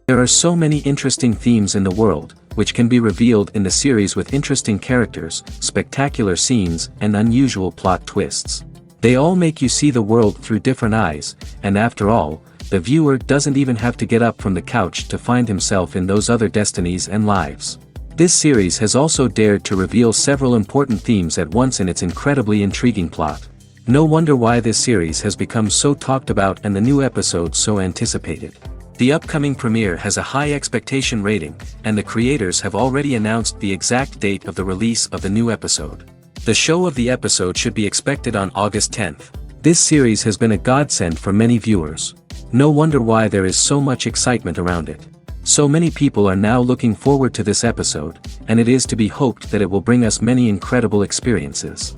There are so many interesting themes in the world, which can be revealed in the series with interesting characters, spectacular scenes, and unusual plot twists. They all make you see the world through different eyes, and after all, the viewer doesn't even have to get up from the couch to find himself in those other destinies and lives. This series has also dared to reveal several important themes at once in its incredibly intriguing plot. No wonder why this series has become so talked about and the new episodes so anticipated. The upcoming premiere has a high expectation rating, and the creators have already announced the exact date of the release of the new episode. The show of the episode should be expected on August 10th. This series has been a godsend for many viewers. No wonder why there is so much excitement around it. So many people are now looking forward to this episode, and it is to be hoped that it will bring us many incredible experiences.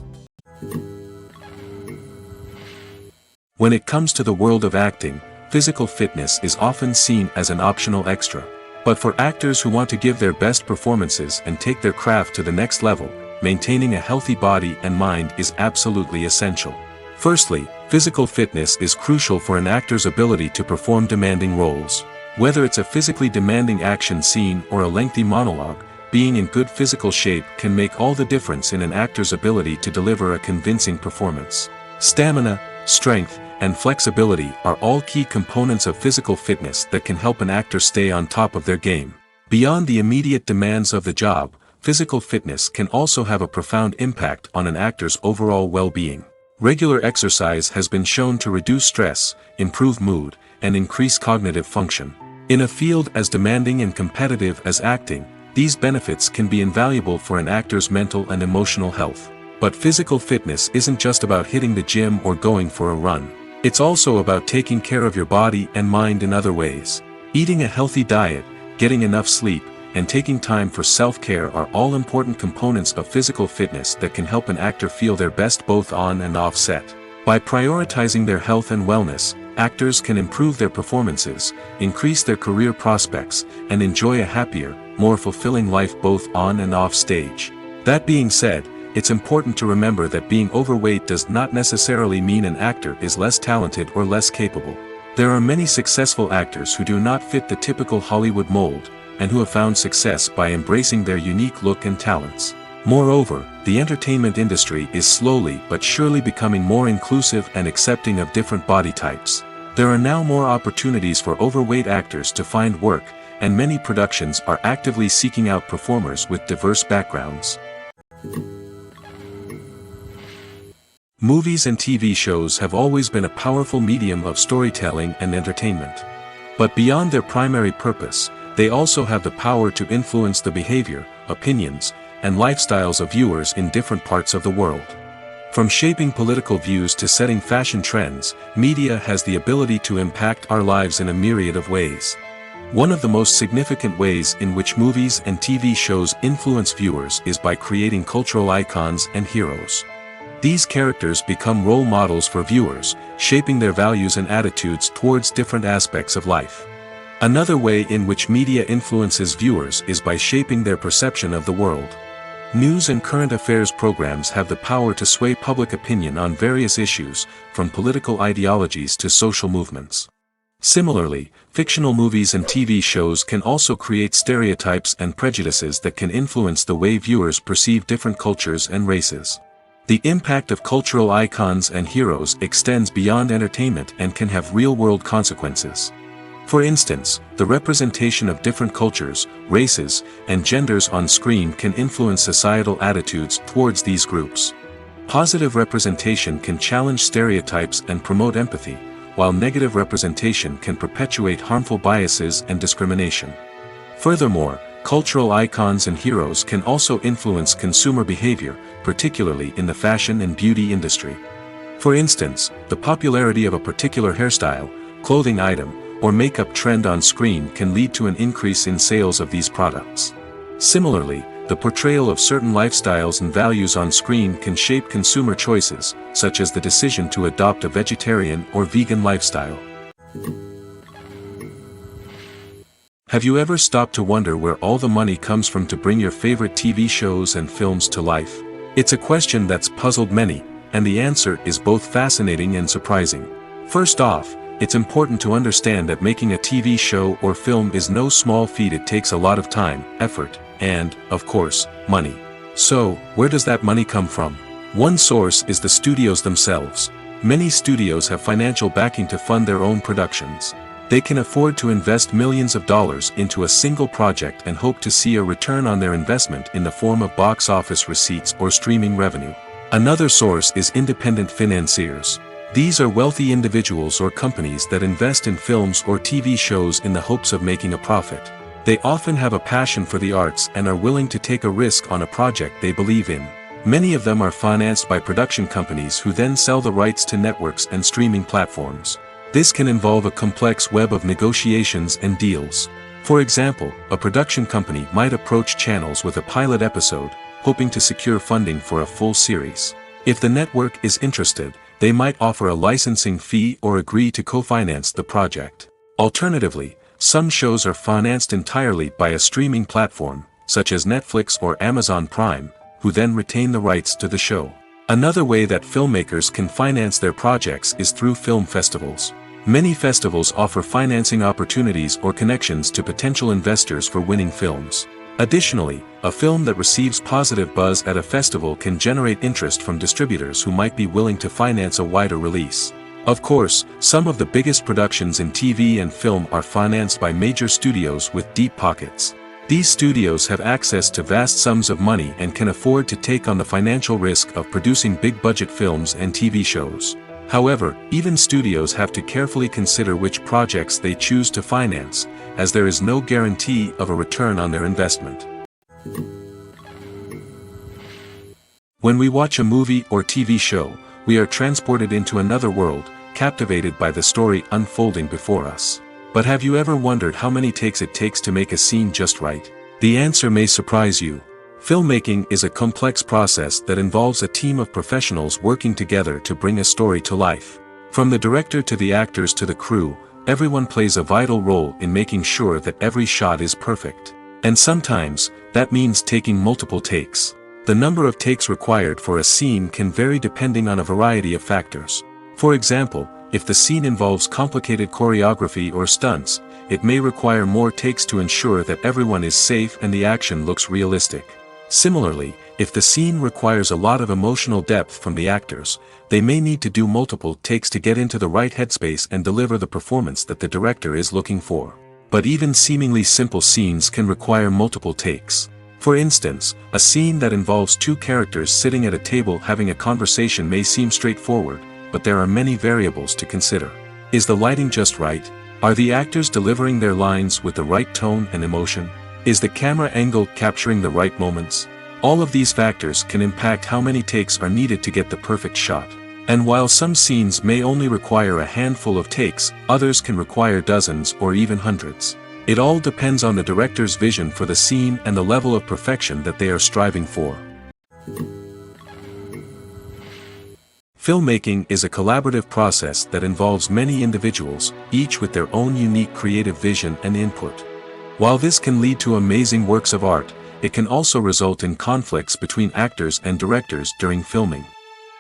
When it comes to the world of acting, physical fitness is often seen as an optional extra. But for actors who want to give their best performances and take their craft to the next level, maintaining a healthy body and mind is absolutely essential. Firstly, physical fitness is crucial for an actor's ability to perform demanding roles. Whether it's a physically demanding action scene or a lengthy monologue, being in good physical shape can make all the difference in an actor's ability to deliver a convincing performance. Stamina, strength, and flexibility are all key components of physical fitness that can help an actor stay on top of their game. Beyond the immediate demands of the job, physical fitness can also have a profound impact on an actor's overall well-being. Regular exercise has been shown to reduce stress, improve mood, and increase cognitive function. In a field as demanding and competitive as acting, these benefits can be invaluable for an actor's mental and emotional health. But physical fitness isn't just about hitting the gym or going for a run. It's also about taking care of your body and mind in other ways. Eating a healthy diet, getting enough sleep, and taking time for self-care are all important components of physical fitness that can help an actor feel their best both on and off set. By prioritizing their health and wellness, actors can improve their performances, increase their career prospects, and enjoy a happier, more fulfilling life both on and off stage. That being said, it's important to remember that being overweight does not necessarily mean an actor is less talented or less capable. There are many successful actors who do not fit the typical Hollywood mold, and who have found success by embracing their unique look and talents. Moreover, the entertainment industry is slowly but surely becoming more inclusive and accepting of different body types. There are now more opportunities for overweight actors to find work, and many productions are actively seeking out performers with diverse backgrounds. Movies and TV shows have always been a powerful medium of storytelling and entertainment. But beyond their primary purpose, they also have the power to influence the behavior, opinions, and lifestyles of viewers in different parts of the world. From shaping political views to setting fashion trends, media has the ability to impact our lives in a myriad of ways. One of the most significant ways in which movies and TV shows influence viewers is by creating cultural icons and heroes. These characters become role models for viewers, shaping their values and attitudes towards different aspects of life. Another way in which media influences viewers is by shaping their perception of the world. News and current affairs programs have the power to sway public opinion on various issues, from political ideologies to social movements. Similarly, fictional movies and TV shows can also create stereotypes and prejudices that can influence the way viewers perceive different cultures and races. The impact of cultural icons and heroes extends beyond entertainment and can have real-world consequences. For instance, the representation of different cultures, races, and genders on screen can influence societal attitudes towards these groups. Positive representation can challenge stereotypes and promote empathy, while negative representation can perpetuate harmful biases and discrimination. Furthermore, cultural icons and heroes can also influence consumer behavior, particularly in the fashion and beauty industry. For instance, the popularity of a particular hairstyle, clothing item, or makeup trend on screen can lead to an increase in sales of these products. Similarly, the portrayal of certain lifestyles and values on screen can shape consumer choices, such as the decision to adopt a vegetarian or vegan lifestyle. Have you ever stopped to wonder where all the money comes from to bring your favorite TV shows and films to life? It's a question that's puzzled many, and the answer is both fascinating and surprising. First off, it's important to understand that making a TV show or film is no small feat. It takes a lot of time, effort, and, of course, money. So, where does that money come from? One source is the studios themselves. Many studios have financial backing to fund their own productions. They can afford to invest millions of dollars into a single project and hope to see a return on their investment in the form of box office receipts or streaming revenue. Another source is independent financiers. These are wealthy individuals or companies that invest in films or TV shows in the hopes of making a profit. They often have a passion for the arts and are willing to take a risk on a project they believe in. Many of them are financed by production companies who then sell the rights to networks and streaming platforms. This can involve a complex web of negotiations and deals. For example, a production company might approach channels with a pilot episode, hoping to secure funding for a full series. If the network is interested, they might offer a licensing fee or agree to co-finance the project. Alternatively, some shows are financed entirely by a streaming platform, such as Netflix or Amazon Prime, who then retain the rights to the show. Another way that filmmakers can finance their projects is through film festivals. Many festivals offer financing opportunities or connections to potential investors for winning films. Additionally, a film that receives positive buzz at a festival can generate interest from distributors who might be willing to finance a wider release. Of course, some of the biggest productions in TV and film are financed by major studios with deep pockets. These studios have access to vast sums of money and can afford to take on the financial risk of producing big-budget films and TV shows. However, even studios have to carefully consider which projects they choose to finance, as there is no guarantee of a return on their investment. When we watch a movie or TV show, we are transported into another world, captivated by the story unfolding before us. But have you ever wondered how many takes it takes to make a scene just right? The answer may surprise you. Filmmaking is a complex process that involves a team of professionals working together to bring a story to life. From the director to the actors to the crew, everyone plays a vital role in making sure that every shot is perfect. And sometimes, that means taking multiple takes. The number of takes required for a scene can vary depending on a variety of factors. For example, if the scene involves complicated choreography or stunts, it may require more takes to ensure that everyone is safe and the action looks realistic. Similarly, if the scene requires a lot of emotional depth from the actors, they may need to do multiple takes to get into the right headspace and deliver the performance that the director is looking for. But even seemingly simple scenes can require multiple takes. For instance, a scene that involves two characters sitting at a table having a conversation may seem straightforward, but there are many variables to consider. Is the lighting just right? Are the actors delivering their lines with the right tone and emotion? Is the camera angle capturing the right moments? All of these factors can impact how many takes are needed to get the perfect shot. And while some scenes may only require a handful of takes, others can require dozens or even hundreds. It all depends on the director's vision for the scene and the level of perfection that they are striving for. Filmmaking is a collaborative process that involves many individuals, each with their own unique creative vision and input. While this can lead to amazing works of art, it can also result in conflicts between actors and directors during filming.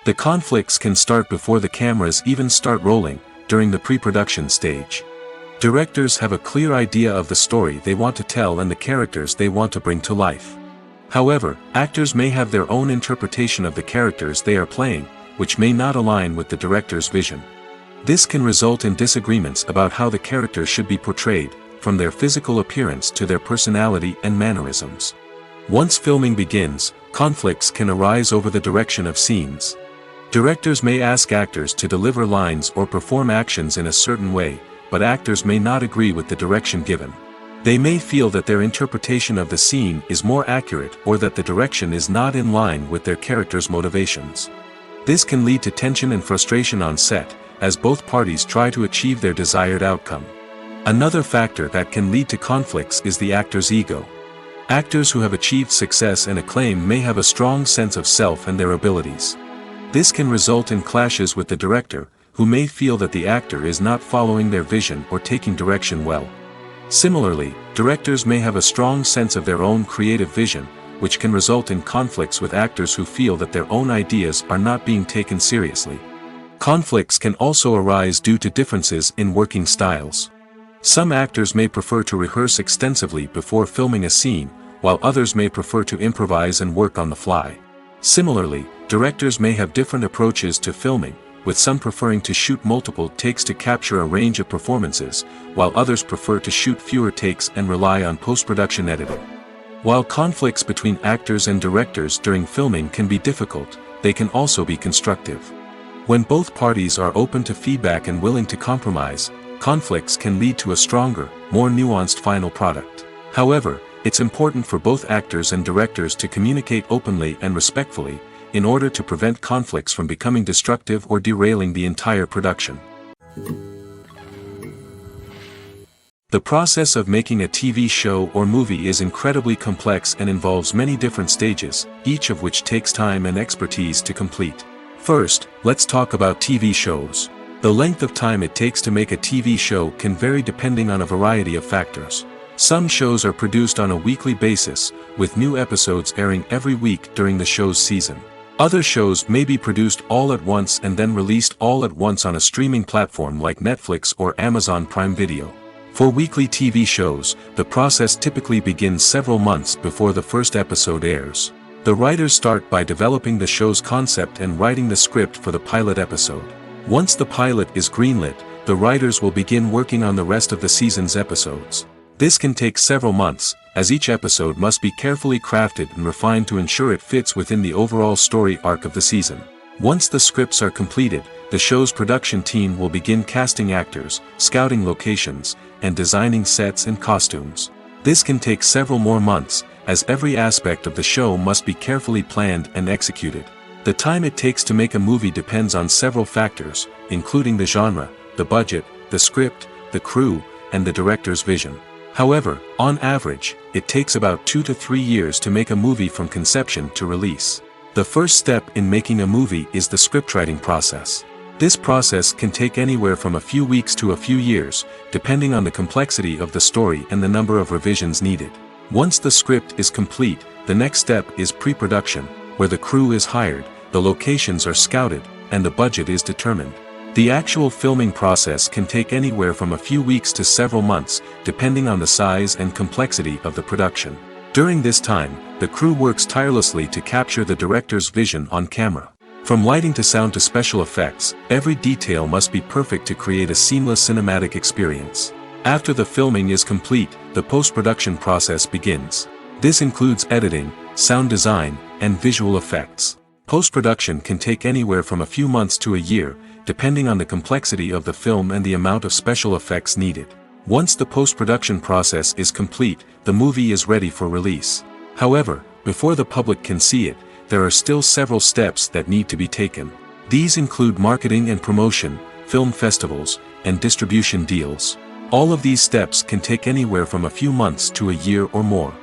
The conflicts can start before the cameras even start rolling, during the pre-production stage. Directors have a clear idea of the story they want to tell and the characters they want to bring to life. However, actors may have their own interpretation of the characters they are playing, which may not align with the director's vision. This can result in disagreements about how the characters should be portrayed, from their physical appearance to their personality and mannerisms. Once filming begins, conflicts can arise over the direction of scenes. Directors may ask actors to deliver lines or perform actions in a certain way, but actors may not agree with the direction given. They may feel that their interpretation of the scene is more accurate or that the direction is not in line with their character's motivations. This can lead to tension and frustration on set, as both parties try to achieve their desired outcome. Another factor that can lead to conflicts is the actor's ego. Actors who have achieved success and acclaim may have a strong sense of self and their abilities. This can result in clashes with the director, who may feel that the actor is not following their vision or taking direction well. Similarly, directors may have a strong sense of their own creative vision, which can result in conflicts with actors who feel that their own ideas are not being taken seriously. Conflicts can also arise due to differences in working styles. Some actors may prefer to rehearse extensively before filming a scene, while others may prefer to improvise and work on the fly. Similarly, directors may have different approaches to filming, with some preferring to shoot multiple takes to capture a range of performances, while others prefer to shoot fewer takes and rely on post-production editing. While conflicts between actors and directors during filming can be difficult, they can also be constructive. When both parties are open to feedback and willing to compromise, conflicts can lead to a stronger, more nuanced final product. However, it's important for both actors and directors to communicate openly and respectfully, in order to prevent conflicts from becoming destructive or derailing the entire production. The process of making a TV show or movie is incredibly complex and involves many different stages, each of which takes time and expertise to complete. First, let's talk about TV shows. The length of time it takes to make a TV show can vary depending on a variety of factors. Some shows are produced on a weekly basis, with new episodes airing every week during the show's season. Other shows may be produced all at once and then released all at once on a streaming platform like Netflix or Amazon Prime Video. For weekly TV shows, the process typically begins several months before the first episode airs. The writers start by developing the show's concept and writing the script for the pilot episode. Once the pilot is greenlit, the writers will begin working on the rest of the season's episodes. This can take several months, as each episode must be carefully crafted and refined to ensure it fits within the overall story arc of the season. Once the scripts are completed, the show's production team will begin casting actors, scouting locations, and designing sets and costumes. This can take several more months, as every aspect of the show must be carefully planned and executed. The time it takes to make a movie depends on several factors, including the genre, the budget, the script, the crew, and the director's vision. However, on average, it takes about 2 to 3 years to make a movie from conception to release. The first step in making a movie is the scriptwriting process. This process can take anywhere from a few weeks to a few years, depending on the complexity of the story and the number of revisions needed. Once the script is complete, the next step is pre-production, where the crew is hired, the locations are scouted, and the budget is determined. The actual filming process can take anywhere from a few weeks to several months, depending on the size and complexity of the production. During this time, the crew works tirelessly to capture the director's vision on camera. From lighting to sound to special effects, every detail must be perfect to create a seamless cinematic experience. After the filming is complete, the post-production process begins. This includes editing, sound design, and visual effects. Post-production can take anywhere from a few months to a year, depending on the complexity of the film and the amount of special effects needed. Once the post-production process is complete, the movie is ready for release. However, before the public can see it, there are still several steps that need to be taken. These include marketing and promotion, film festivals, and distribution deals. All of these steps can take anywhere from a few months to a year or more.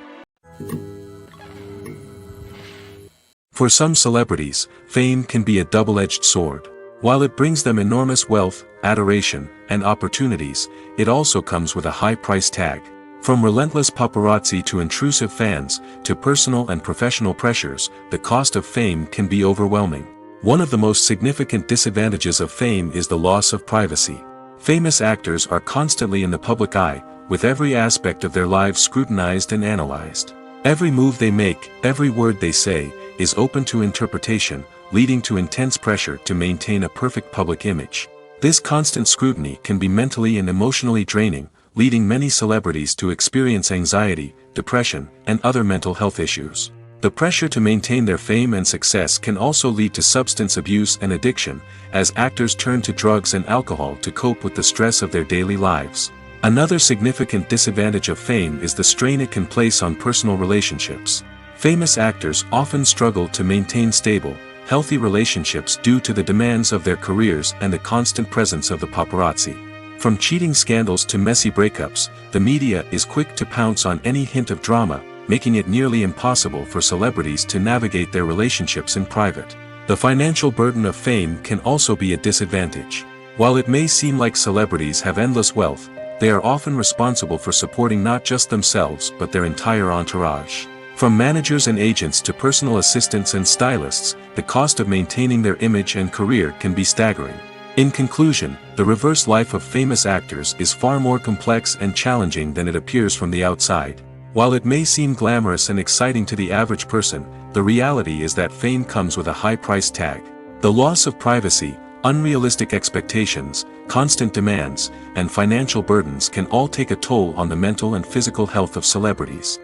For some celebrities, fame can be a double-edged sword. While it brings them enormous wealth, adoration, and opportunities, it also comes with a high price tag. From relentless paparazzi to intrusive fans, to personal and professional pressures, the cost of fame can be overwhelming. One of the most significant disadvantages of fame is the loss of privacy. Famous actors are constantly in the public eye, with every aspect of their lives scrutinized and analyzed. Every move they make, every word they say, is open to interpretation, leading to intense pressure to maintain a perfect public image. This constant scrutiny can be mentally and emotionally draining, leading many celebrities to experience anxiety, depression, and other mental health issues. The pressure to maintain their fame and success can also lead to substance abuse and addiction, as actors turn to drugs and alcohol to cope with the stress of their daily lives. Another significant disadvantage of fame is the strain it can place on personal relationships. Famous actors often struggle to maintain stable, healthy relationships due to the demands of their careers and the constant presence of the paparazzi. From cheating scandals to messy breakups, the media is quick to pounce on any hint of drama, making it nearly impossible for celebrities to navigate their relationships in private. The financial burden of fame can also be a disadvantage. While it may seem like celebrities have endless wealth, they are often responsible for supporting not just themselves but their entire entourage. From managers and agents to personal assistants and stylists, the cost of maintaining their image and career can be staggering. In conclusion, the reverse life of famous actors is far more complex and challenging than it appears from the outside. While it may seem glamorous and exciting to the average person, the reality is that fame comes with a high price tag. The loss of privacy, unrealistic expectations, constant demands, and financial burdens can all take a toll on the mental and physical health of celebrities.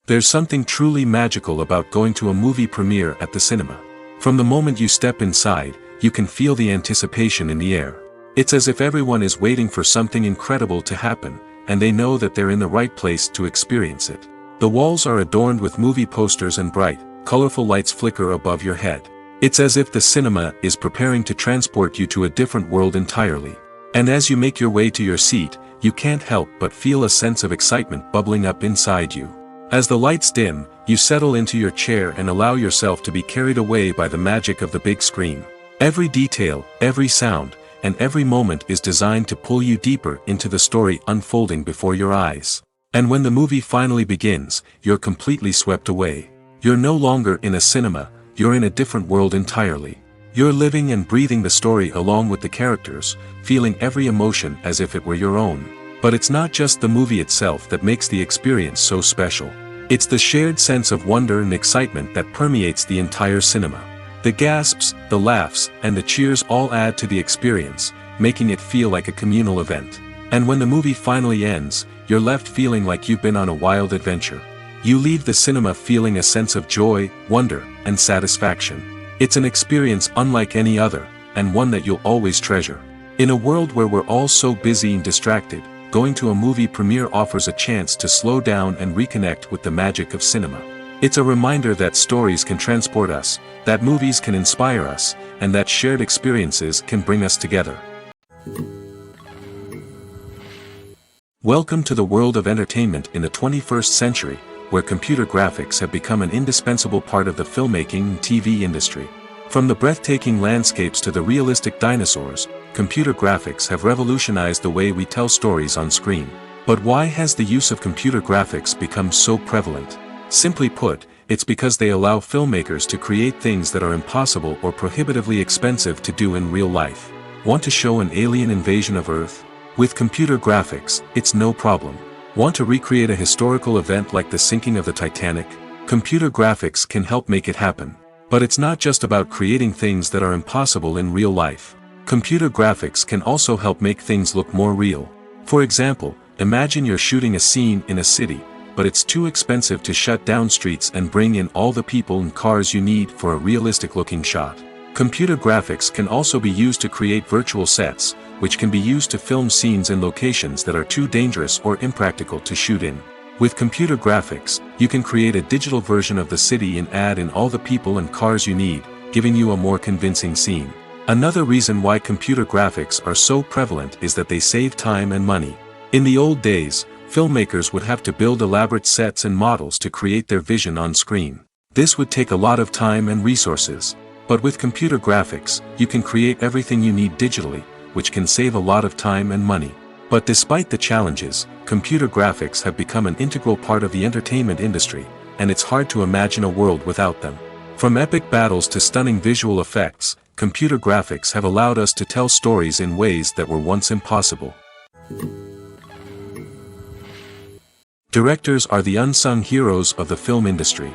There's something truly magical about going to a movie premiere at the cinema. From the moment you step inside, you can feel the anticipation in the air. It's as if everyone is waiting for something incredible to happen, and they know that they're in the right place to experience it. The walls are adorned with movie posters and bright, colorful lights flicker above your head. It's as if the cinema is preparing to transport you to a different world entirely. And as you make your way to your seat, you can't help but feel a sense of excitement bubbling up inside you. As the lights dim, you settle into your chair and allow yourself to be carried away by the magic of the big screen. Every detail, every sound, and every moment is designed to pull you deeper into the story unfolding before your eyes. And when the movie finally begins, you're completely swept away. You're no longer in a cinema, you're in a different world entirely. You're living and breathing the story along with the characters, feeling every emotion as if it were your own. But it's not just the movie itself that makes the experience so special. It's the shared sense of wonder and excitement that permeates the entire cinema. The gasps, the laughs, and the cheers all add to the experience, making it feel like a communal event. And when the movie finally ends, you're left feeling like you've been on a wild adventure. You leave the cinema feeling a sense of joy, wonder, and satisfaction. It's an experience unlike any other, and one that you'll always treasure. In a world where we're all so busy and distracted, going to a movie premiere offers a chance to slow down and reconnect with the magic of cinema. It's a reminder that stories can transport us, that movies can inspire us, and that shared experiences can bring us together. Welcome to the world of entertainment in the 21st century, where computer graphics have become an indispensable part of the filmmaking and TV industry. From the breathtaking landscapes to the realistic dinosaurs, computer graphics have revolutionized the way we tell stories on screen. But why has the use of computer graphics become so prevalent? Simply put, it's because they allow filmmakers to create things that are impossible or prohibitively expensive to do in real life. Want to show an alien invasion of Earth? With computer graphics, it's no problem. Want to recreate a historical event like the sinking of the Titanic? Computer graphics can help make it happen. But it's not just about creating things that are impossible in real life. Computer graphics can also help make things look more real. For example, imagine you're shooting a scene in a city, but it's too expensive to shut down streets and bring in all the people and cars you need for a realistic-looking shot. Computer graphics can also be used to create virtual sets, which can be used to film scenes in locations that are too dangerous or impractical to shoot in. With computer graphics, you can create a digital version of the city and add in all the people and cars you need, giving you a more convincing scene. Another reason why computer graphics are so prevalent is that they save time and money. In the old days, filmmakers would have to build elaborate sets and models to create their vision on screen. This would take a lot of time and resources. But with computer graphics, you can create everything you need digitally, which can save a lot of time and money. But despite the challenges, computer graphics have become an integral part of the entertainment industry, and it's hard to imagine a world without them. From epic battles to stunning visual effects, computer graphics have allowed us to tell stories in ways that were once impossible. Directors are the unsung heroes of the film industry.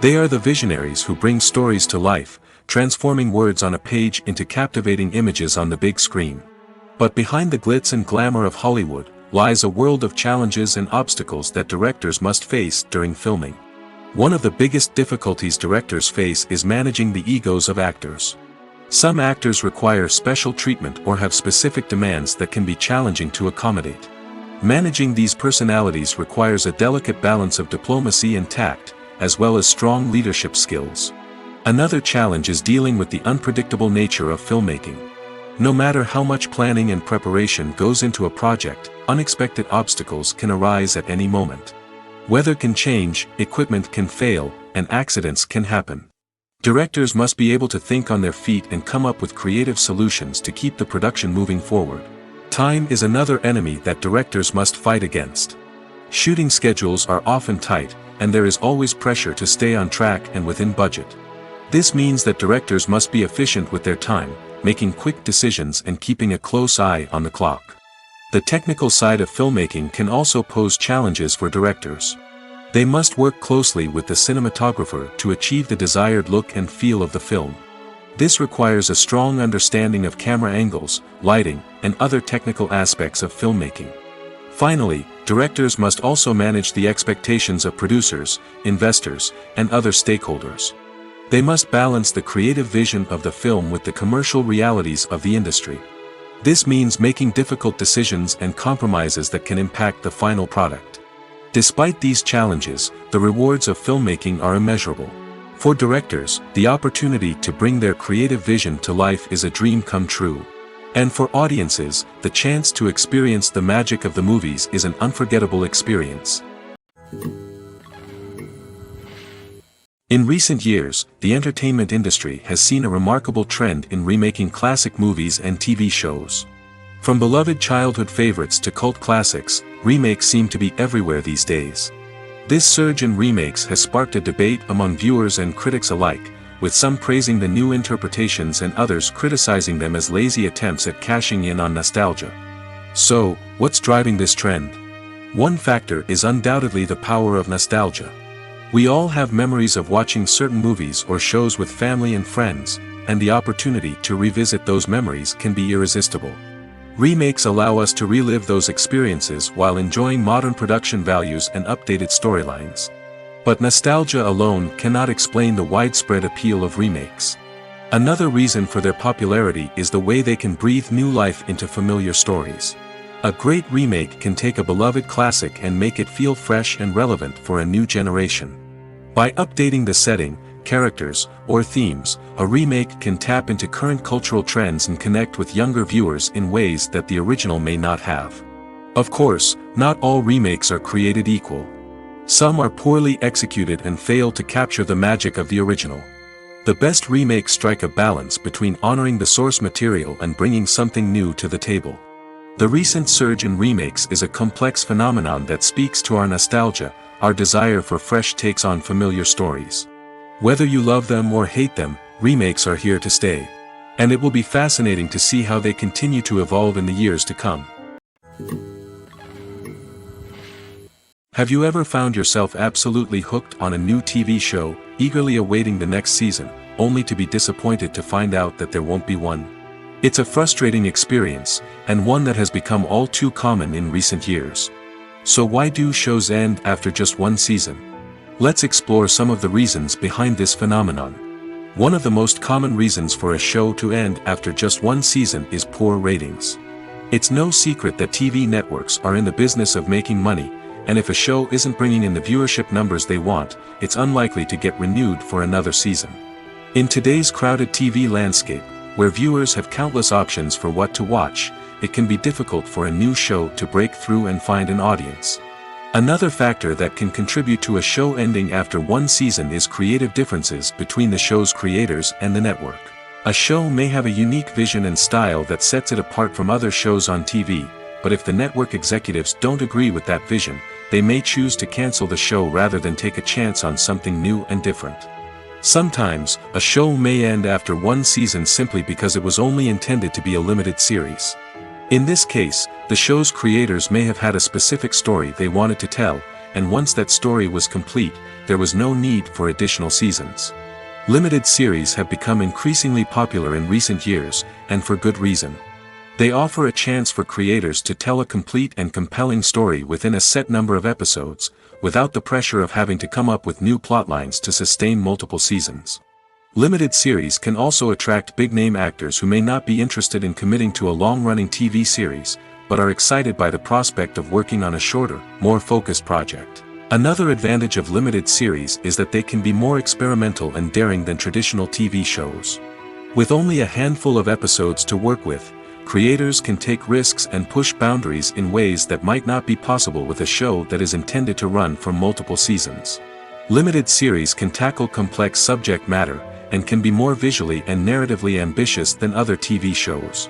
They are the visionaries who bring stories to life, transforming words on a page into captivating images on the big screen. But behind the glitz and glamour of Hollywood, lies a world of challenges and obstacles that directors must face during filming. One of the biggest difficulties directors face is managing the egos of actors. Some actors require special treatment or have specific demands that can be challenging to accommodate. Managing these personalities requires a delicate balance of diplomacy and tact, as well as strong leadership skills. Another challenge is dealing with the unpredictable nature of filmmaking. No matter how much planning and preparation goes into a project, unexpected obstacles can arise at any moment. Weather can change, equipment can fail, and accidents can happen. Directors must be able to think on their feet and come up with creative solutions to keep the production moving forward. Time is another enemy that directors must fight against. Shooting schedules are often tight, and there is always pressure to stay on track and within budget. This means that directors must be efficient with their time, making quick decisions and keeping a close eye on the clock. The technical side of filmmaking can also pose challenges for directors. They must work closely with the cinematographer to achieve the desired look and feel of the film. This requires a strong understanding of camera angles, lighting, and other technical aspects of filmmaking. Finally, directors must also manage the expectations of producers, investors, and other stakeholders. They must balance the creative vision of the film with the commercial realities of the industry. This means making difficult decisions and compromises that can impact the final product. Despite these challenges, the rewards of filmmaking are immeasurable. For directors, the opportunity to bring their creative vision to life is a dream come true. And for audiences, the chance to experience the magic of the movies is an unforgettable experience. In recent years, the entertainment industry has seen a remarkable trend in remaking classic movies and TV shows. From beloved childhood favorites to cult classics, remakes seem to be everywhere these days. This surge in remakes has sparked a debate among viewers and critics alike, with some praising the new interpretations and others criticizing them as lazy attempts at cashing in on nostalgia. So, what's driving this trend? One factor is undoubtedly the power of nostalgia. We all have memories of watching certain movies or shows with family and friends, and the opportunity to revisit those memories can be irresistible. Remakes allow us to relive those experiences while enjoying modern production values and updated storylines. But nostalgia alone cannot explain the widespread appeal of remakes. Another reason for their popularity is the way they can breathe new life into familiar stories. A great remake can take a beloved classic and make it feel fresh and relevant for a new generation. By updating the setting, characters, or themes, a remake can tap into current cultural trends and connect with younger viewers in ways that the original may not have. Of course, not all remakes are created equal. Some are poorly executed and fail to capture the magic of the original. The best remakes strike a balance between honoring the source material and bringing something new to the table. The recent surge in remakes is a complex phenomenon that speaks to our nostalgia, our desire for fresh takes on familiar stories. Whether you love them or hate them, remakes are here to stay. And it will be fascinating to see how they continue to evolve in the years to come. Have you ever found yourself absolutely hooked on a new TV show, eagerly awaiting the next season, only to be disappointed to find out that there won't be one? It's a frustrating experience, and one that has become all too common in recent years. So why do shows end after just one season? Let's explore some of the reasons behind this phenomenon. One of the most common reasons for a show to end after just one season is poor ratings. It's no secret that TV networks are in the business of making money, and if a show isn't bringing in the viewership numbers they want, it's unlikely to get renewed for another season. In today's crowded TV landscape, where viewers have countless options for what to watch, it can be difficult for a new show to break through and find an audience. Another factor that can contribute to a show ending after one season is creative differences between the show's creators and the network. A show may have a unique vision and style that sets it apart from other shows on TV, but if the network executives don't agree with that vision, they may choose to cancel the show rather than take a chance on something new and different. Sometimes, a show may end after one season simply because it was only intended to be a limited series. In this case, the show's creators may have had a specific story they wanted to tell, and once that story was complete, there was no need for additional seasons. Limited series have become increasingly popular in recent years, and for good reason. They offer a chance for creators to tell a complete and compelling story within a set number of episodes, without the pressure of having to come up with new plotlines to sustain multiple seasons. Limited series can also attract big-name actors who may not be interested in committing to a long-running TV series, but are excited by the prospect of working on a shorter, more focused project. Another advantage of limited series is that they can be more experimental and daring than traditional TV shows. With only a handful of episodes to work with, creators can take risks and push boundaries in ways that might not be possible with a show that is intended to run for multiple seasons. Limited series can tackle complex subject matter, and can be more visually and narratively ambitious than other TV shows.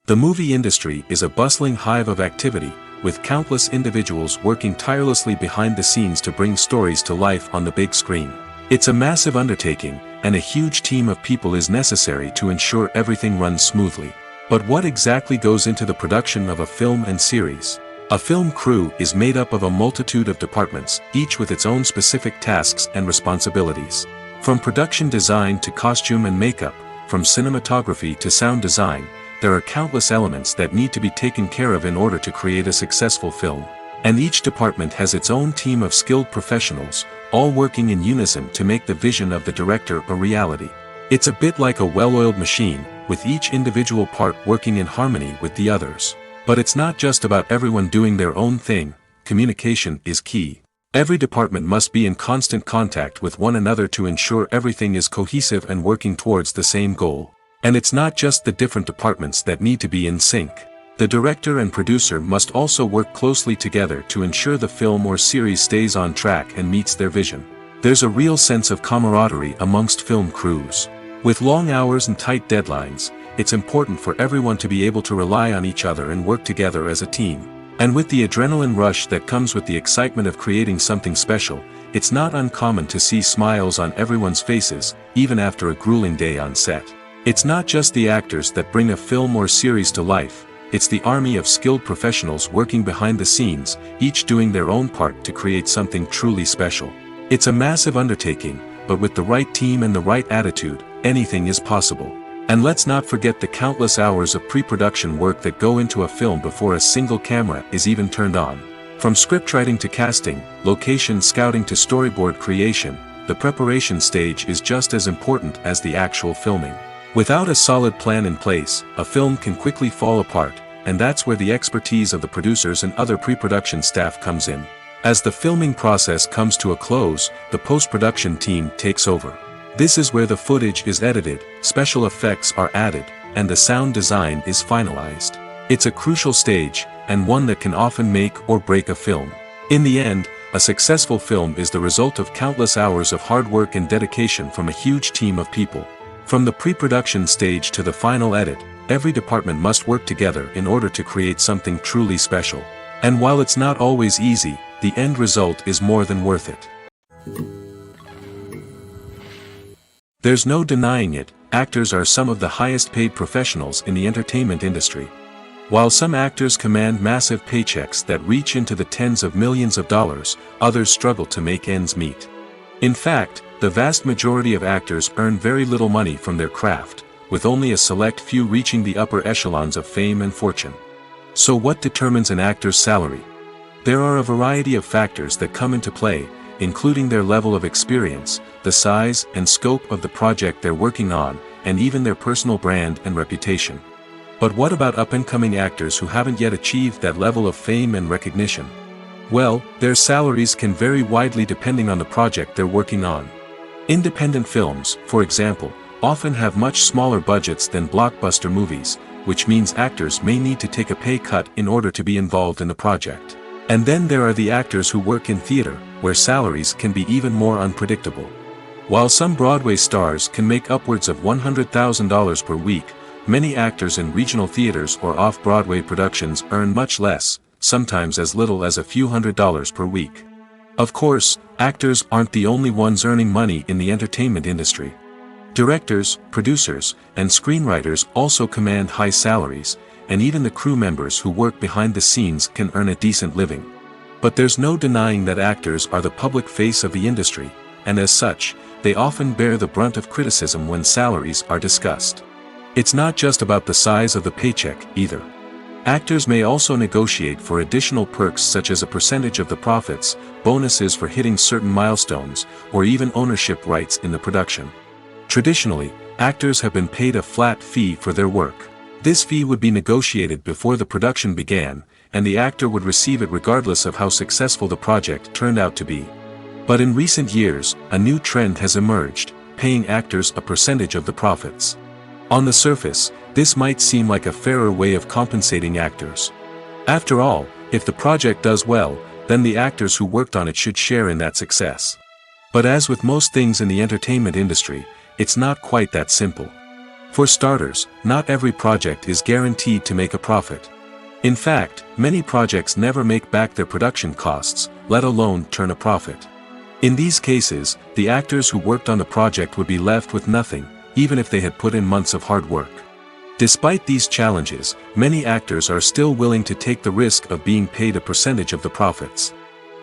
The movie industry is a bustling hive of activity, with countless individuals working tirelessly behind the scenes to bring stories to life on the big screen. It's a massive undertaking, and a huge team of people is necessary to ensure everything runs smoothly. But what exactly goes into the production of a film and series? A film crew is made up of a multitude of departments, each with its own specific tasks and responsibilities. From production design to costume and makeup, from cinematography to sound design, there are countless elements that need to be taken care of in order to create a successful film. And each department has its own team of skilled professionals, all working in unison to make the vision of the director a reality. It's a bit like a well-oiled machine, with each individual part working in harmony with the others. But it's not just about everyone doing their own thing. Communication is key. Every department must be in constant contact with one another to ensure everything is cohesive and working towards the same goal. And it's not just the different departments that need to be in sync. The director and producer must also work closely together to ensure the film or series stays on track and meets their vision. There's a real sense of camaraderie amongst film crews. With long hours and tight deadlines, it's important for everyone to be able to rely on each other and work together as a team. And with the adrenaline rush that comes with the excitement of creating something special, it's not uncommon to see smiles on everyone's faces, even after a grueling day on set. It's not just the actors that bring a film or series to life, it's the army of skilled professionals working behind the scenes, each doing their own part to create something truly special. It's a massive undertaking, but with the right team and the right attitude, anything is possible. And let's not forget the countless hours of pre-production work that go into a film before a single camera is even turned on. From scriptwriting to casting, location scouting to storyboard creation, the preparation stage is just as important as the actual filming. Without a solid plan in place, a film can quickly fall apart, and that's where the expertise of the producers and other pre-production staff comes in. As the filming process comes to a close, the post-production team takes over. This is where the footage is edited, special effects are added, and the sound design is finalized. It's a crucial stage, and one that can often make or break a film. In the end, a successful film is the result of countless hours of hard work and dedication from a huge team of people. From the pre-production stage to the final edit, every department must work together in order to create something truly special. And while it's not always easy, the end result is more than worth it. There's no denying it, actors are some of the highest paid professionals in the entertainment industry. While some actors command massive paychecks that reach into the tens of millions of dollars, others struggle to make ends meet. In fact, the vast majority of actors earn very little money from their craft, with only a select few reaching the upper echelons of fame and fortune. So what determines an actor's salary? There are a variety of factors that come into play, including their level of experience, the size and scope of the project they're working on, and even their personal brand and reputation. But what about up-and-coming actors who haven't yet achieved that level of fame and recognition? Well, their salaries can vary widely depending on the project they're working on. Independent films, for example, often have much smaller budgets than blockbuster movies, which means actors may need to take a pay cut in order to be involved in the project. And then there are the actors who work in theater, where salaries can be even more unpredictable. While some Broadway stars can make upwards of $100,000 per week, many actors in regional theaters or off-Broadway productions earn much less, sometimes as little as a few $100s per week. Of course, actors aren't the only ones earning money in the entertainment industry. Directors, producers, and screenwriters also command high salaries, and even the crew members who work behind the scenes can earn a decent living. But there's no denying that actors are the public face of the industry, and as such, they often bear the brunt of criticism when salaries are discussed. It's not just about the size of the paycheck, either. Actors may also negotiate for additional perks such as a percentage of the profits, bonuses for hitting certain milestones, or even ownership rights in the production. Traditionally, actors have been paid a flat fee for their work. This fee would be negotiated before the production began, and the actor would receive it regardless of how successful the project turned out to be. But in recent years, a new trend has emerged, paying actors a percentage of the profits. On the surface, this might seem like a fairer way of compensating actors. After all, if the project does well, then the actors who worked on it should share in that success. But as with most things in the entertainment industry, it's not quite that simple. For starters, not every project is guaranteed to make a profit. In fact, many projects never make back their production costs, let alone turn a profit. In these cases, the actors who worked on the project would be left with nothing, even if they had put in months of hard work. Despite these challenges, many actors are still willing to take the risk of being paid a percentage of the profits.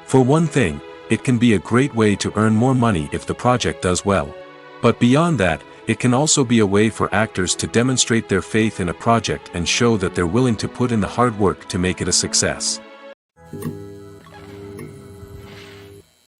For one thing, it can be a great way to earn more money if the project does well. But beyond that, it can also be a way for actors to demonstrate their faith in a project and show that they're willing to put in the hard work to make it a success.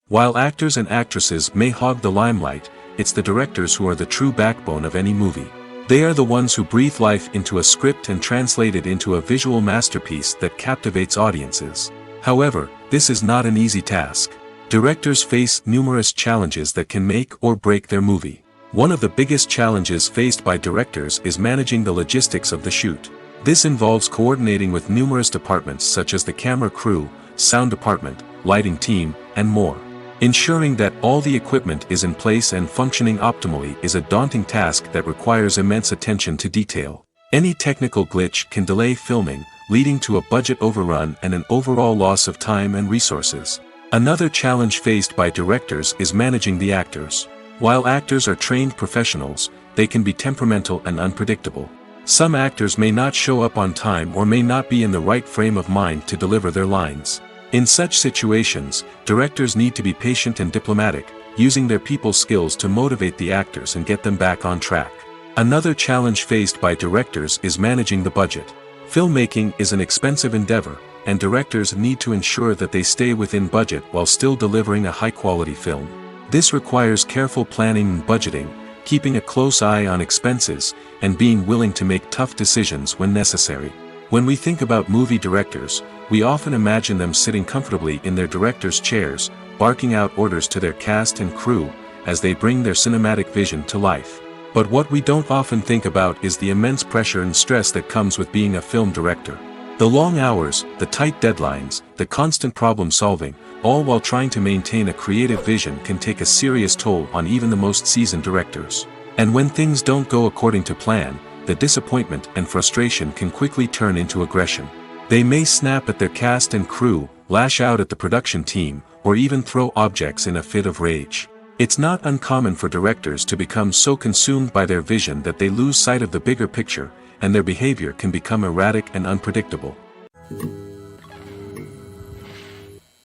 While actors and actresses may hog the limelight, it's the directors who are the true backbone of any movie. They are the ones who breathe life into a script and translate it into a visual masterpiece that captivates audiences. However, this is not an easy task. Directors face numerous challenges that can make or break their movie. One of the biggest challenges faced by directors is managing the logistics of the shoot. This involves coordinating with numerous departments such as the camera crew, sound department, lighting team, and more. Ensuring that all the equipment is in place and functioning optimally is a daunting task that requires immense attention to detail. Any technical glitch can delay filming, leading to a budget overrun and an overall loss of time and resources. Another challenge faced by directors is managing the actors. While actors are trained professionals, they can be temperamental and unpredictable. Some actors may not show up on time or may not be in the right frame of mind to deliver their lines. In such situations, directors need to be patient and diplomatic, using their people skills to motivate the actors and get them back on track. Another challenge faced by directors is managing the budget. Filmmaking is an expensive endeavor, and directors need to ensure that they stay within budget while still delivering a high-quality film. This requires careful planning and budgeting, keeping a close eye on expenses, and being willing to make tough decisions when necessary. When we think about movie directors, we often imagine them sitting comfortably in their director's chairs, barking out orders to their cast and crew, as they bring their cinematic vision to life. But what we don't often think about is the immense pressure and stress that comes with being a film director. The long hours, the tight deadlines, the constant problem solving, all while trying to maintain a creative vision can take a serious toll on even the most seasoned directors. And when things don't go according to plan, the disappointment and frustration can quickly turn into aggression. They may snap at their cast and crew, lash out at the production team, or even throw objects in a fit of rage. It's not uncommon for directors to become so consumed by their vision that they lose sight of the bigger picture, and their behavior can become erratic and unpredictable.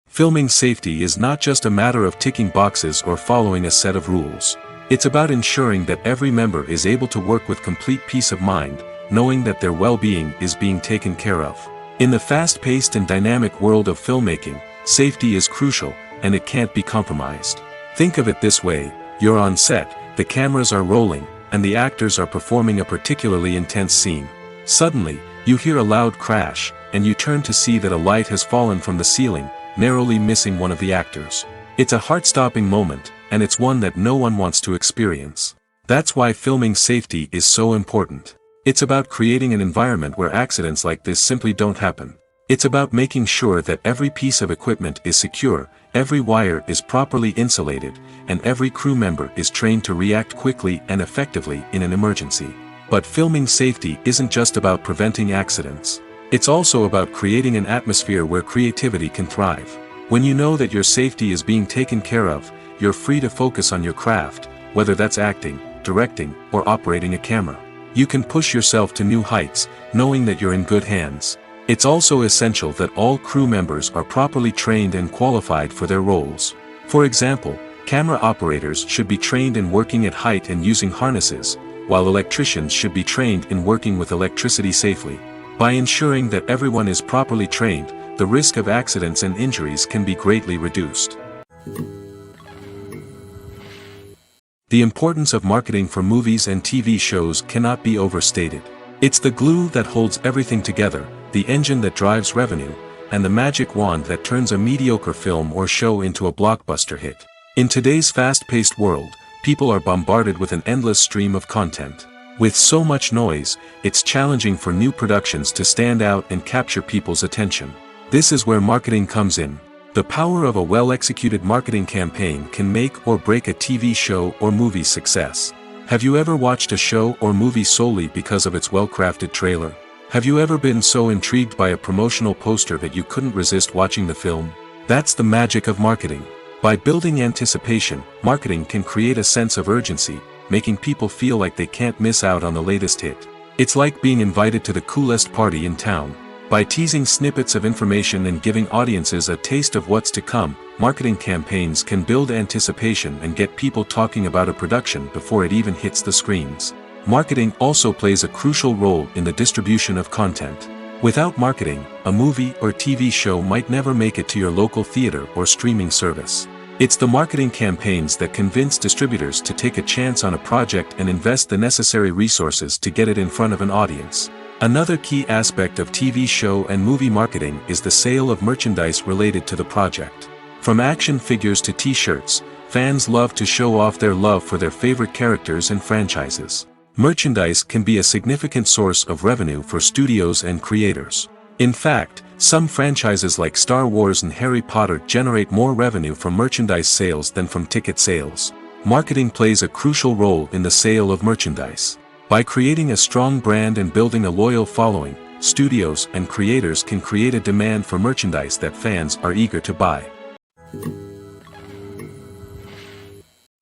Filming safety is not just a matter of ticking boxes or following a set of rules. It's about ensuring that every member is able to work with complete peace of mind, knowing that their well-being is being taken care of. In the fast-paced and dynamic world of filmmaking, safety is crucial, and it can't be compromised. Think of it this way: you're on set, the cameras are rolling, and the actors are performing a particularly intense scene. Suddenly, you hear a loud crash, and you turn to see that a light has fallen from the ceiling, narrowly missing one of the actors. It's a heart-stopping moment, and it's one that no one wants to experience. That's why filming safety is so important. It's about creating an environment where accidents like this simply don't happen. It's about making sure that every piece of equipment is secure, every wire is properly insulated, and every crew member is trained to react quickly and effectively in an emergency. But filming safety isn't just about preventing accidents. It's also about creating an atmosphere where creativity can thrive. When you know that your safety is being taken care of, you're free to focus on your craft, whether that's acting, directing, or operating a camera. You can push yourself to new heights, knowing that you're in good hands. It's also essential that all crew members are properly trained and qualified for their roles. For example, camera operators should be trained in working at height and using harnesses, while electricians should be trained in working with electricity safely. By ensuring that everyone is properly trained, the risk of accidents and injuries can be greatly reduced. The importance of marketing for movies and TV shows cannot be overstated. It's the glue that holds everything together, the engine that drives revenue, and the magic wand that turns a mediocre film or show into a blockbuster hit. In today's fast-paced world, people are bombarded with an endless stream of content. With so much noise, it's challenging for new productions to stand out and capture people's attention. This is where marketing comes in. The power of a well-executed marketing campaign can make or break a TV show or movie's success. Have you ever watched a show or movie solely because of its well-crafted trailer? Have you ever been so intrigued by a promotional poster that you couldn't resist watching the film? That's the magic of marketing. By building anticipation, marketing can create a sense of urgency, making people feel like they can't miss out on the latest hit. It's like being invited to the coolest party in town. By teasing snippets of information and giving audiences a taste of what's to come, marketing campaigns can build anticipation and get people talking about a production before it even hits the screens. Marketing also plays a crucial role in the distribution of content. Without marketing, a movie or TV show might never make it to your local theater or streaming service. It's the marketing campaigns that convince distributors to take a chance on a project and invest the necessary resources to get it in front of an audience. Another key aspect of TV show and movie marketing is the sale of merchandise related to the project. From action figures to t-shirts, fans love to show off their love for their favorite characters and franchises. Merchandise can be a significant source of revenue for studios and creators. In fact, some franchises like Star Wars and Harry Potter generate more revenue from merchandise sales than from ticket sales. Marketing plays a crucial role in the sale of merchandise. By creating a strong brand and building a loyal following, studios and creators can create a demand for merchandise that fans are eager to buy.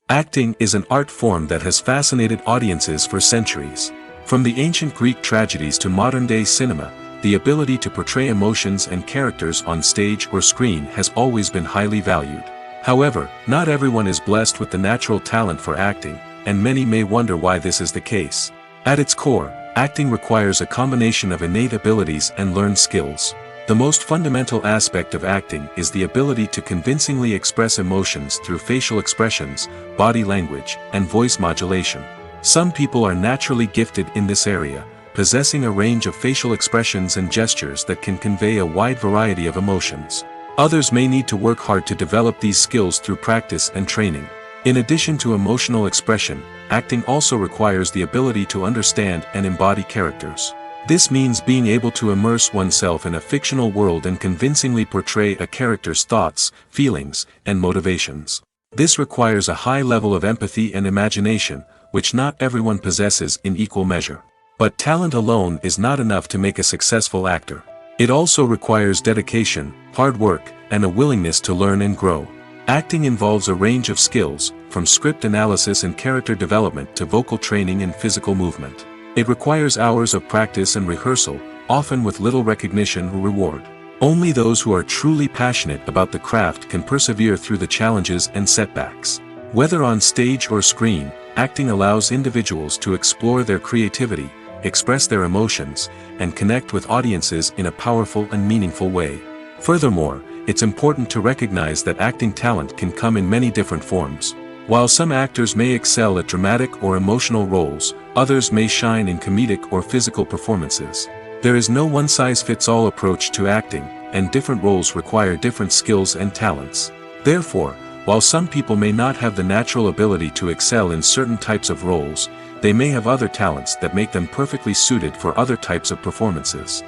Acting is an art form that has fascinated audiences for centuries. From the ancient Greek tragedies to modern-day cinema, the ability to portray emotions and characters on stage or screen has always been highly valued. However, not everyone is blessed with the natural talent for acting, and many may wonder why this is the case. At its core, acting requires a combination of innate abilities and learned skills. The most fundamental aspect of acting is the ability to convincingly express emotions through facial expressions, body language, and voice modulation. Some people are naturally gifted in this area, possessing a range of facial expressions and gestures that can convey a wide variety of emotions. Others may need to work hard to develop these skills through practice and training. In addition to emotional expression, acting also requires the ability to understand and embody characters. This means being able to immerse oneself in a fictional world and convincingly portray a character's thoughts, feelings, and motivations. This requires a high level of empathy and imagination, which not everyone possesses in equal measure. But talent alone is not enough to make a successful actor. It also requires dedication, hard work, and a willingness to learn and grow. Acting involves a range of skills, from script analysis and character development to vocal training and physical movement. It requires hours of practice and rehearsal, often with little recognition or reward. Only those who are truly passionate about the craft can persevere through the challenges and setbacks. Whether on stage or screen, acting allows individuals to explore their creativity, express their emotions, and connect with audiences in a powerful and meaningful way. Furthermore, it's important to recognize that acting talent can come in many different forms. While some actors may excel at dramatic or emotional roles, others may shine in comedic or physical performances. There is no one-size-fits-all approach to acting, and different roles require different skills and talents. Therefore, while some people may not have the natural ability to excel in certain types of roles, they may have other talents that make them perfectly suited for other types of performances.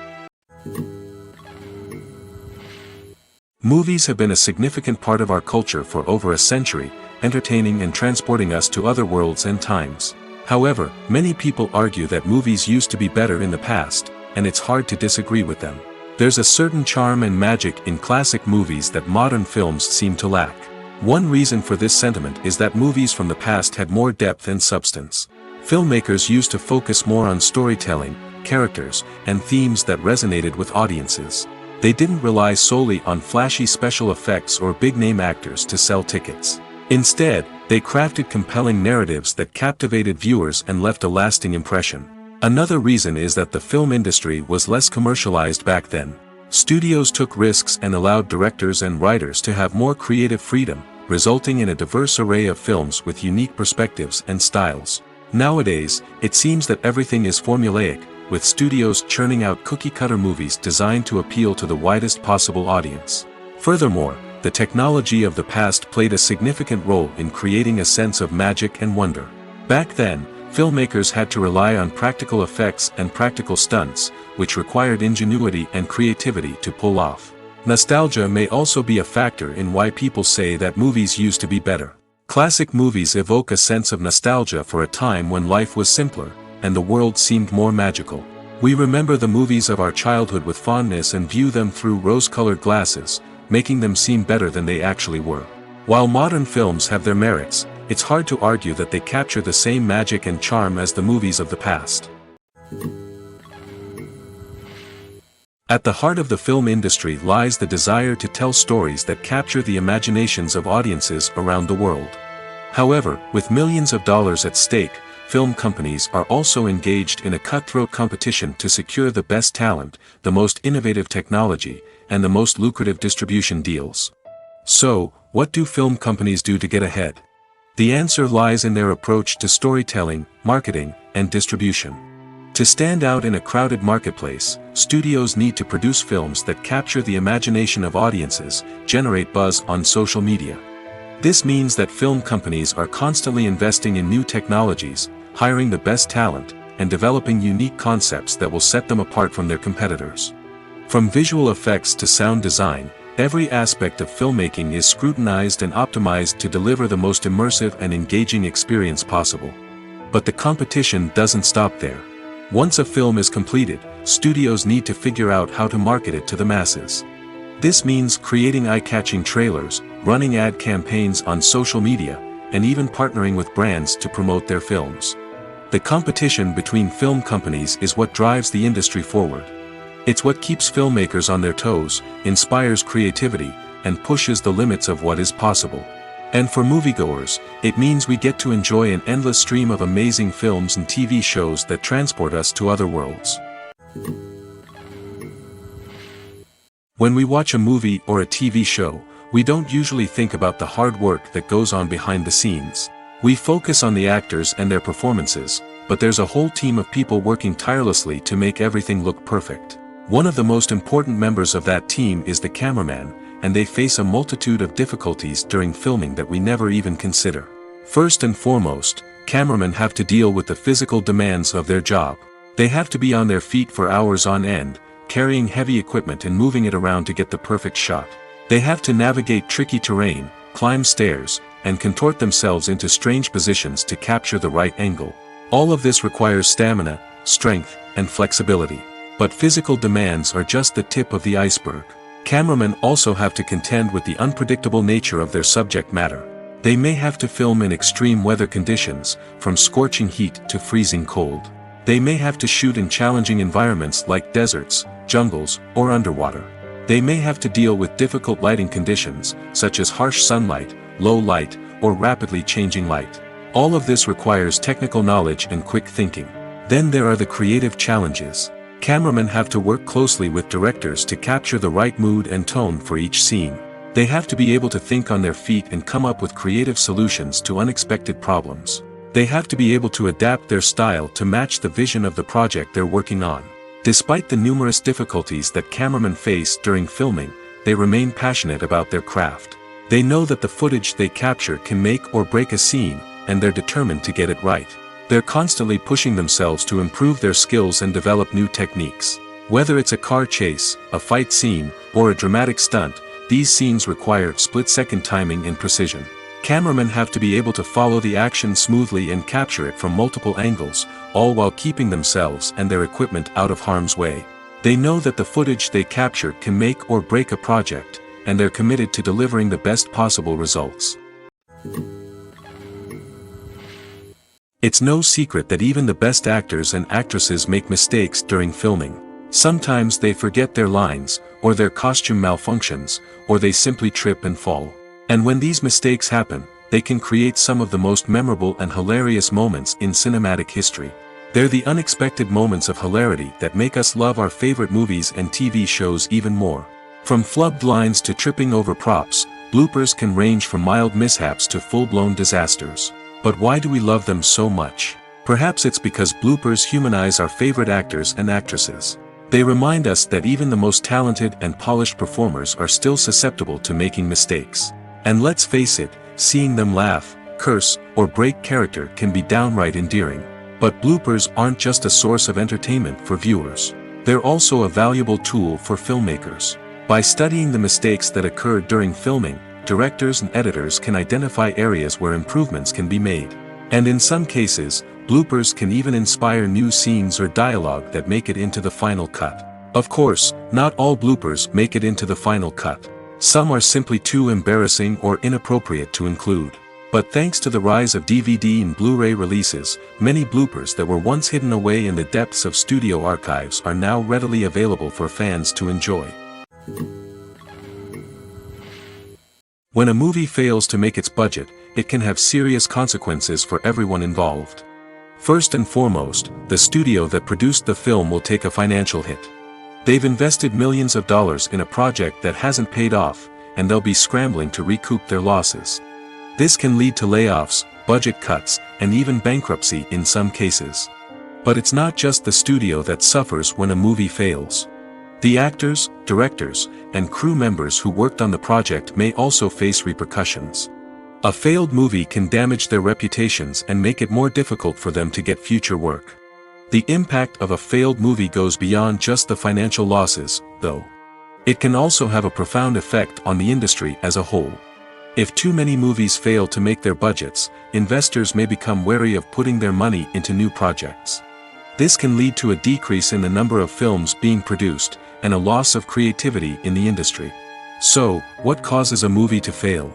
Movies have been a significant part of our culture for over a century, entertaining and transporting us to other worlds and times. However, many people argue that movies used to be better in the past, and it's hard to disagree with them. There's a certain charm and magic in classic movies that modern films seem to lack. One reason for this sentiment is that movies from the past had more depth and substance. Filmmakers used to focus more on storytelling, characters, and themes that resonated with audiences. They didn't rely solely on flashy special effects or big-name actors to sell tickets. Instead, they crafted compelling narratives that captivated viewers and left a lasting impression. Another reason is that the film industry was less commercialized back then. Studios took risks and allowed directors and writers to have more creative freedom, resulting in a diverse array of films with unique perspectives and styles. Nowadays, it seems that everything is formulaic, with studios churning out cookie-cutter movies designed to appeal to the widest possible audience. Furthermore, the technology of the past played a significant role in creating a sense of magic and wonder. Back then, filmmakers had to rely on practical effects and practical stunts, which required ingenuity and creativity to pull off. Nostalgia may also be a factor in why people say that movies used to be better. Classic movies evoke a sense of nostalgia for a time when life was simpler, and the world seemed more magical. We remember the movies of our childhood with fondness and view them through rose-colored glasses, making them seem better than they actually were. While modern films have their merits, it's hard to argue that they capture the same magic and charm as the movies of the past. At the heart of the film industry lies the desire to tell stories that capture the imaginations of audiences around the world. However, with millions of dollars at stake, film companies are also engaged in a cutthroat competition to secure the best talent, the most innovative technology, and the most lucrative distribution deals. So, what do film companies do to get ahead? The answer lies in their approach to storytelling, marketing, and distribution. To stand out in a crowded marketplace, studios need to produce films that capture the imagination of audiences, generate buzz on social media. This means that film companies are constantly investing in new technologies, hiring the best talent, and developing unique concepts that will set them apart from their competitors. From visual effects to sound design, every aspect of filmmaking is scrutinized and optimized to deliver the most immersive and engaging experience possible. But the competition doesn't stop there. Once a film is completed, studios need to figure out how to market it to the masses. This means creating eye-catching trailers, running ad campaigns on social media, and even partnering with brands to promote their films. The competition between film companies is what drives the industry forward. It's what keeps filmmakers on their toes, inspires creativity, and pushes the limits of what is possible. And for moviegoers, it means we get to enjoy an endless stream of amazing films and TV shows that transport us to other worlds. When we watch a movie or a TV show, we don't usually think about the hard work that goes on behind the scenes. We focus on the actors and their performances, but there's a whole team of people working tirelessly to make everything look perfect. One of the most important members of that team is the cameraman, and they face a multitude of difficulties during filming that we never even consider. First and foremost, cameramen have to deal with the physical demands of their job. They have to be on their feet for hours on end, carrying heavy equipment and moving it around to get the perfect shot. They have to navigate tricky terrain, climb stairs, and contort themselves into strange positions to capture the right angle. All of this requires stamina, strength, and flexibility. But physical demands are just the tip of the iceberg. Cameramen also have to contend with the unpredictable nature of their subject matter. They may have to film in extreme weather conditions, from scorching heat to freezing cold. They may have to shoot in challenging environments like deserts, jungles, or underwater. They may have to deal with difficult lighting conditions, such as harsh sunlight, low light, or rapidly changing light. All of this requires technical knowledge and quick thinking. Then there are the creative challenges. Cameramen have to work closely with directors to capture the right mood and tone for each scene. They have to be able to think on their feet and come up with creative solutions to unexpected problems. They have to be able to adapt their style to match the vision of the project they're working on. Despite the numerous difficulties that cameramen face during filming, they remain passionate about their craft. They know that the footage they capture can make or break a scene, and they're determined to get it right. They're constantly pushing themselves to improve their skills and develop new techniques. Whether it's a car chase, a fight scene, or a dramatic stunt, these scenes require split-second timing and precision. Cameramen have to be able to follow the action smoothly and capture it from multiple angles, all while keeping themselves and their equipment out of harm's way. They know that the footage they capture can make or break a project, and they're committed to delivering the best possible results. It's no secret that even the best actors and actresses make mistakes during filming. Sometimes they forget their lines, or their costume malfunctions, or they simply trip and fall. And when these mistakes happen, they can create some of the most memorable and hilarious moments in cinematic history. They're the unexpected moments of hilarity that make us love our favorite movies and TV shows even more. From flubbed lines to tripping over props, bloopers can range from mild mishaps to full-blown disasters. But why do we love them so much? Perhaps it's because bloopers humanize our favorite actors and actresses. They remind us that even the most talented and polished performers are still susceptible to making mistakes. And let's face it, seeing them laugh, curse, or break character can be downright endearing. But bloopers aren't just a source of entertainment for viewers. They're also a valuable tool for filmmakers. By studying the mistakes that occurred during filming, directors and editors can identify areas where improvements can be made. And in some cases, bloopers can even inspire new scenes or dialogue that make it into the final cut. Of course, not all bloopers make it into the final cut. Some are simply too embarrassing or inappropriate to include. But thanks to the rise of DVD and Blu-ray releases, many bloopers that were once hidden away in the depths of studio archives are now readily available for fans to enjoy. When a movie fails to make its budget, it can have serious consequences for everyone involved. First and foremost, the studio that produced the film will take a financial hit. They've invested millions of dollars in a project that hasn't paid off, and they'll be scrambling to recoup their losses. This can lead to layoffs, budget cuts, and even bankruptcy in some cases. But it's not just the studio that suffers when a movie fails. The actors, directors, and crew members who worked on the project may also face repercussions. A failed movie can damage their reputations and make it more difficult for them to get future work. The impact of a failed movie goes beyond just the financial losses, though. It can also have a profound effect on the industry as a whole. If too many movies fail to make their budgets, investors may become wary of putting their money into new projects. This can lead to a decrease in the number of films being produced, and a loss of creativity in the industry. So, what causes a movie to fail?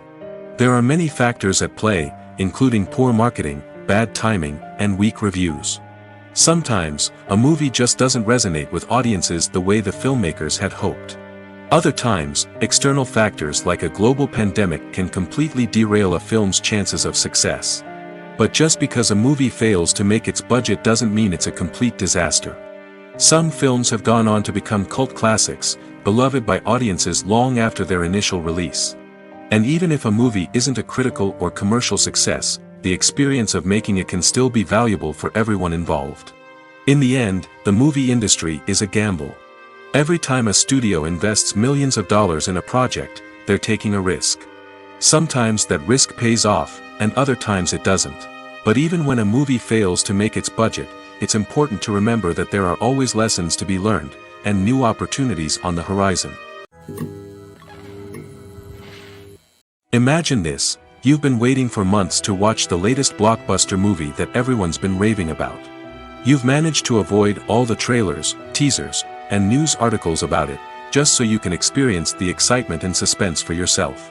There are many factors at play, including poor marketing, bad timing, and weak reviews. Sometimes, a movie just doesn't resonate with audiences the way the filmmakers had hoped. Other times, external factors like a global pandemic can completely derail a film's chances of success. But just because a movie fails to make its budget doesn't mean it's a complete disaster. Some films have gone on to become cult classics, beloved by audiences long after their initial release. And even if a movie isn't a critical or commercial success, the experience of making it can still be valuable for everyone involved. In the end, the movie industry is a gamble. Every time a studio invests millions of dollars in a project, they're taking a risk. Sometimes that risk pays off, and other times it doesn't. But even when a movie fails to make its budget, it's important to remember that there are always lessons to be learned, and new opportunities on the horizon. Imagine this: you've been waiting for months to watch the latest blockbuster movie that everyone's been raving about. You've managed to avoid all the trailers, teasers, and news articles about it, just so you can experience the excitement and suspense for yourself.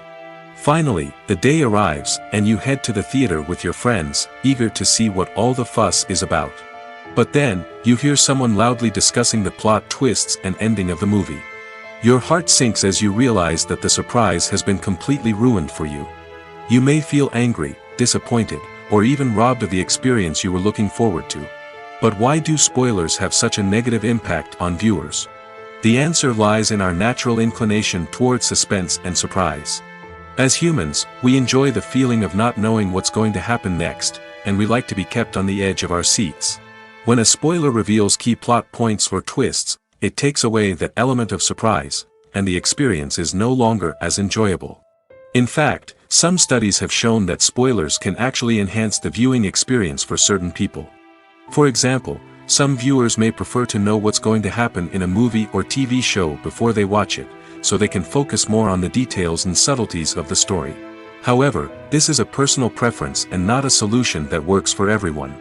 Finally, the day arrives, and you head to the theater with your friends, eager to see what all the fuss is about. But then, you hear someone loudly discussing the plot twists and ending of the movie. Your heart sinks as you realize that the surprise has been completely ruined for you. You may feel angry, disappointed, or even robbed of the experience you were looking forward to. But why do spoilers have such a negative impact on viewers? The answer lies in our natural inclination toward suspense and surprise. As humans, we enjoy the feeling of not knowing what's going to happen next, and we like to be kept on the edge of our seats. When a spoiler reveals key plot points or twists, it takes away that element of surprise, and the experience is no longer as enjoyable. In fact, some studies have shown that spoilers can actually enhance the viewing experience for certain people. For example, some viewers may prefer to know what's going to happen in a movie or TV show before they watch it, so they can focus more on the details and subtleties of the story. However, this is a personal preference and not a solution that works for everyone.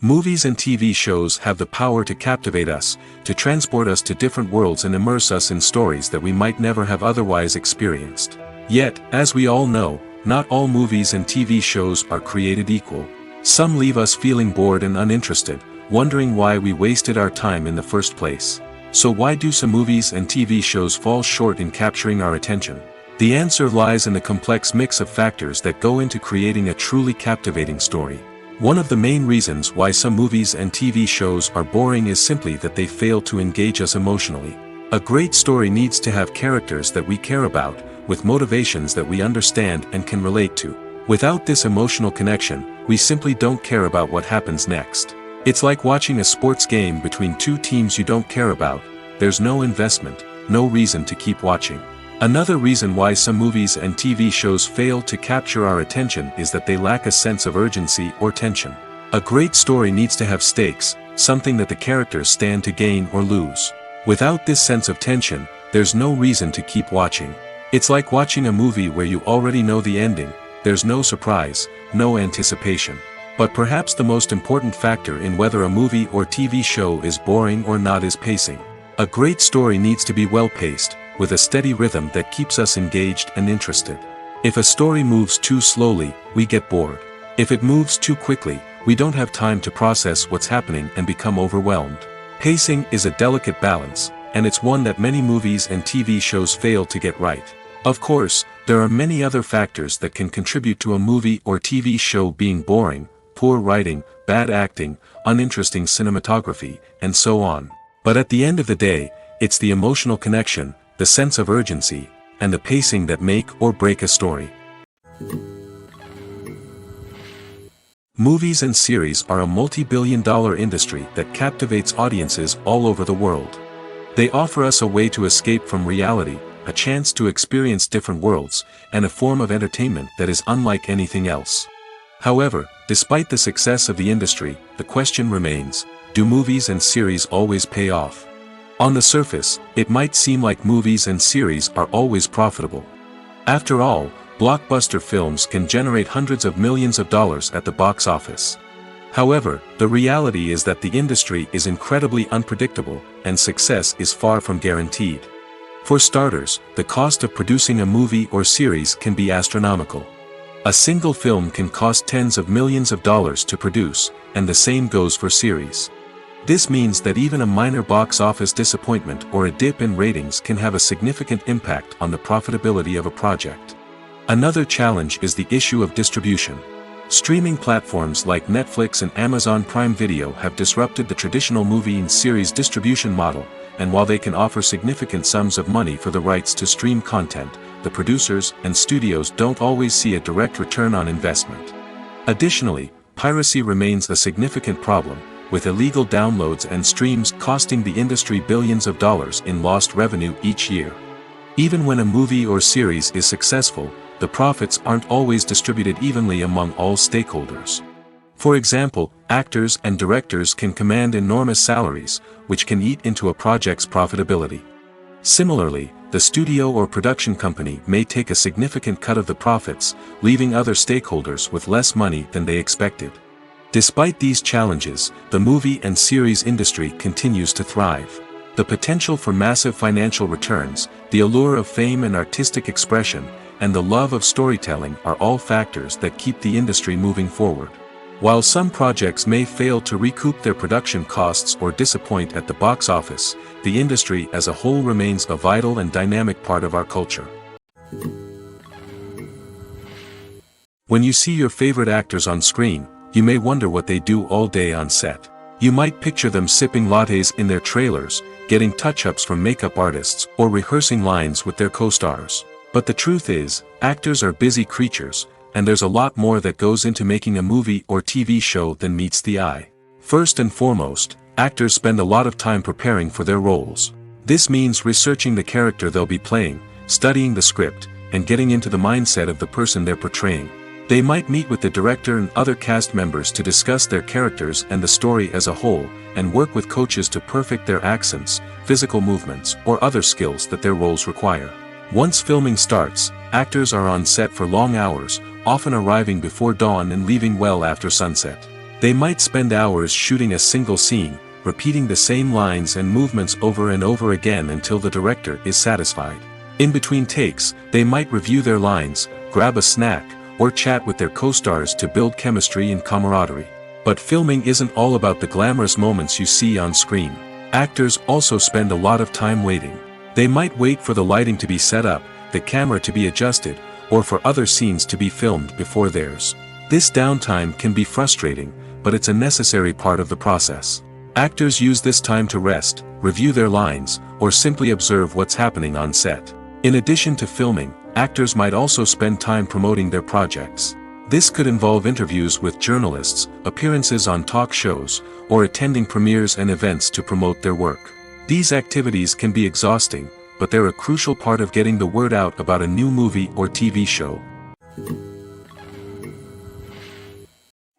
Movies and TV shows have the power to captivate us, to transport us to different worlds and immerse us in stories that we might never have otherwise experienced. Yet, as we all know, not all movies and TV shows are created equal. Some leave us feeling bored and uninterested, wondering why we wasted our time in the first place. So why do some movies and TV shows fall short in capturing our attention? The answer lies in the complex mix of factors that go into creating a truly captivating story. One of the main reasons why some movies and TV shows are boring is simply that they fail to engage us emotionally. A great story needs to have characters that we care about, with motivations that we understand and can relate to. Without this emotional connection, we simply don't care about what happens next. It's like watching a sports game between two teams you don't care about. There's no investment, no reason to keep watching. Another reason why some movies and TV shows fail to capture our attention is that they lack a sense of urgency or tension. A great story needs to have stakes, something that the characters stand to gain or lose. Without this sense of tension, there's no reason to keep watching. It's like watching a movie where you already know the ending, there's no surprise, no anticipation. But perhaps the most important factor in whether a movie or TV show is boring or not is pacing. A great story needs to be well paced, with a steady rhythm that keeps us engaged and interested. If a story moves too slowly, we get bored. If it moves too quickly, we don't have time to process what's happening and become overwhelmed. Pacing is a delicate balance, and it's one that many movies and TV shows fail to get right. Of course, there are many other factors that can contribute to a movie or TV show being boring: poor writing, bad acting, uninteresting cinematography, and so on. But at the end of the day, it's the emotional connection, the sense of urgency, and the pacing that make or break a story. Movies and series are a multi-billion-dollar industry that captivates audiences all over the world. They offer us a way to escape from reality, a chance to experience different worlds, and a form of entertainment that is unlike anything else. However, despite the success of the industry, the question remains: do movies and series always pay off? On the surface, it might seem like movies and series are always profitable. After all, blockbuster films can generate hundreds of millions of dollars at the box office. However, the reality is that the industry is incredibly unpredictable, and success is far from guaranteed. For starters, the cost of producing a movie or series can be astronomical. A single film can cost tens of millions of dollars to produce, and the same goes for series. This means that even a minor box office disappointment or a dip in ratings can have a significant impact on the profitability of a project. Another challenge is the issue of distribution. Streaming platforms like Netflix and Amazon Prime Video have disrupted the traditional movie and series distribution model, and while they can offer significant sums of money for the rights to stream content, the producers and studios don't always see a direct return on investment. Additionally, piracy remains a significant problem, with illegal downloads and streams costing the industry billions of dollars in lost revenue each year. Even when a movie or series is successful, the profits aren't always distributed evenly among all stakeholders. For example, actors and directors can command enormous salaries, which can eat into a project's profitability. Similarly, the studio or production company may take a significant cut of the profits, leaving other stakeholders with less money than they expected. Despite these challenges, the movie and series industry continues to thrive. The potential for massive financial returns, the allure of fame and artistic expression, and the love of storytelling are all factors that keep the industry moving forward. While some projects may fail to recoup their production costs or disappoint at the box office, the industry as a whole remains a vital and dynamic part of our culture. When you see your favorite actors on screen, you may wonder what they do all day on set. You might picture them sipping lattes in their trailers, getting touch-ups from makeup artists, or rehearsing lines with their co-stars. But the truth is, actors are busy creatures, and there's a lot more that goes into making a movie or TV show than meets the eye. First and foremost, actors spend a lot of time preparing for their roles. This means researching the character they'll be playing, studying the script, and getting into the mindset of the person they're portraying. They might meet with the director and other cast members to discuss their characters and the story as a whole, and work with coaches to perfect their accents, physical movements, or other skills that their roles require. Once filming starts, actors are on set for long hours, often arriving before dawn and leaving well after sunset. They might spend hours shooting a single scene, repeating the same lines and movements over and over again until the director is satisfied. In between takes, they might review their lines, grab a snack, or chat with their co-stars to build chemistry and camaraderie. But filming isn't all about the glamorous moments you see on screen. Actors also spend a lot of time waiting. They might wait for the lighting to be set up, the camera to be adjusted, or for other scenes to be filmed before theirs. This downtime can be frustrating, but it's a necessary part of the process. Actors use this time to rest, review their lines, or simply observe what's happening on set. In addition to filming, actors might also spend time promoting their projects. This could involve interviews with journalists, appearances on talk shows, or attending premieres and events to promote their work. These activities can be exhausting, but they're a crucial part of getting the word out about a new movie or TV show.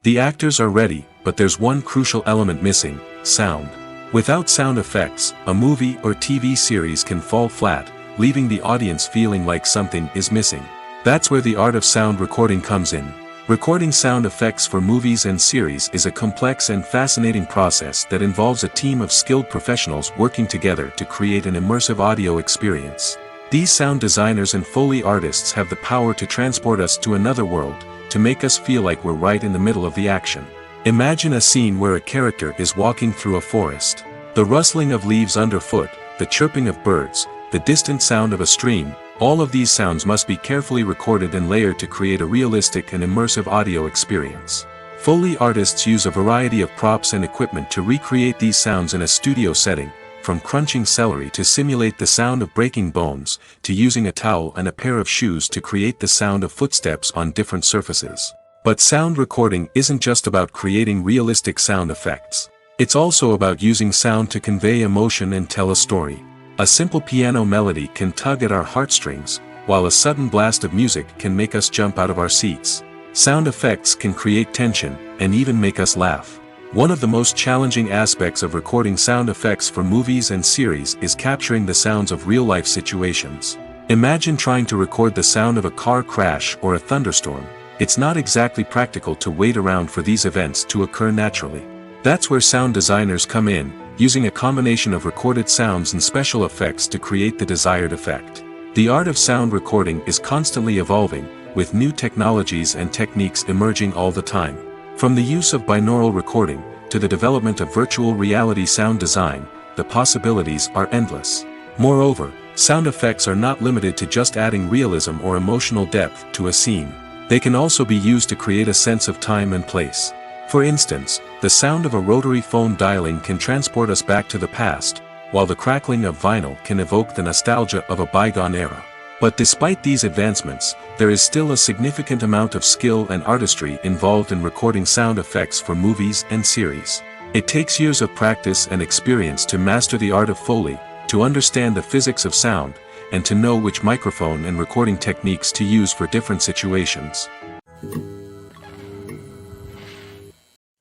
The actors are ready, but there's one crucial element missing: sound. Without sound effects, a movie or TV series can fall flat, leaving the audience feeling like something is missing. That's where the art of sound recording comes in. Recording sound effects for movies and series is a complex and fascinating process that involves a team of skilled professionals working together to create an immersive audio experience. These sound designers and Foley artists have the power to transport us to another world, to make us feel like we're right in the middle of the action. Imagine a scene where a character is walking through a forest. The rustling of leaves underfoot, the chirping of birds, the distant sound of a stream, all of these sounds must be carefully recorded and layered to create a realistic and immersive audio experience. Foley artists use a variety of props and equipment to recreate these sounds in a studio setting, from crunching celery to simulate the sound of breaking bones, to using a towel and a pair of shoes to create the sound of footsteps on different surfaces. But sound recording isn't just about creating realistic sound effects. It's also about using sound to convey emotion and tell a story. A simple piano melody can tug at our heartstrings, while a sudden blast of music can make us jump out of our seats. Sound effects can create tension, and even make us laugh. One of the most challenging aspects of recording sound effects for movies and series is capturing the sounds of real-life situations. Imagine trying to record the sound of a car crash or a thunderstorm. It's not exactly practical to wait around for these events to occur naturally. That's where sound designers come in, using a combination of recorded sounds and special effects to create the desired effect. The art of sound recording is constantly evolving, with new technologies and techniques emerging all the time. From the use of binaural recording, to the development of virtual reality sound design, the possibilities are endless. Moreover, sound effects are not limited to just adding realism or emotional depth to a scene. They can also be used to create a sense of time and place. For instance, the sound of a rotary phone dialing can transport us back to the past, while the crackling of vinyl can evoke the nostalgia of a bygone era. But despite these advancements, there is still a significant amount of skill and artistry involved in recording sound effects for movies and series. It takes years of practice and experience to master the art of Foley, to understand the physics of sound, and to know which microphone and recording techniques to use for different situations.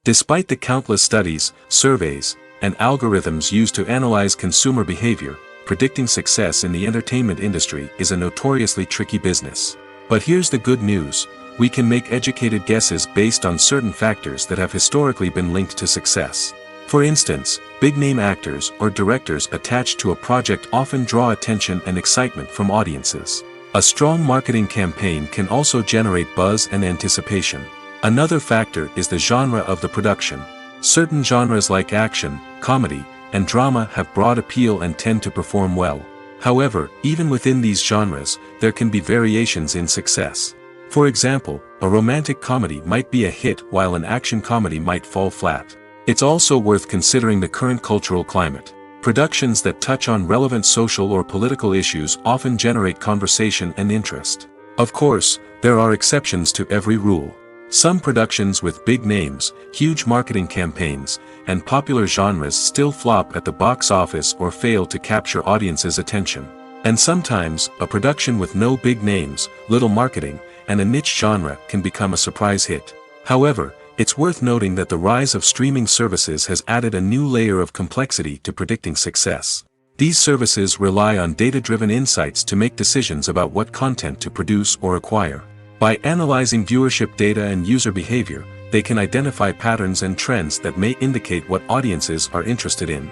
Despite the countless studies, surveys, and algorithms used to analyze consumer behavior, predicting success in the entertainment industry is a notoriously tricky business. But here's the good news: we can make educated guesses based on certain factors that have historically been linked to success. For instance, big-name actors or directors attached to a project often draw attention and excitement from audiences. A strong marketing campaign can also generate buzz and anticipation. Another factor is the genre of the production. Certain genres like action, comedy, and drama have broad appeal and tend to perform well. However, even within these genres, there can be variations in success. For example, a romantic comedy might be a hit while an action comedy might fall flat. It's also worth considering the current cultural climate. Productions that touch on relevant social or political issues often generate conversation and interest. Of course, there are exceptions to every rule. Some productions with big names, huge marketing campaigns, and popular genres still flop at the box office or fail to capture audiences' attention. And sometimes, a production with no big names, little marketing, and a niche genre can become a surprise hit. However, it's worth noting that the rise of streaming services has added a new layer of complexity to predicting success. These services rely on data-driven insights to make decisions about what content to produce or acquire. By analyzing viewership data and user behavior, they can identify patterns and trends that may indicate what audiences are interested in.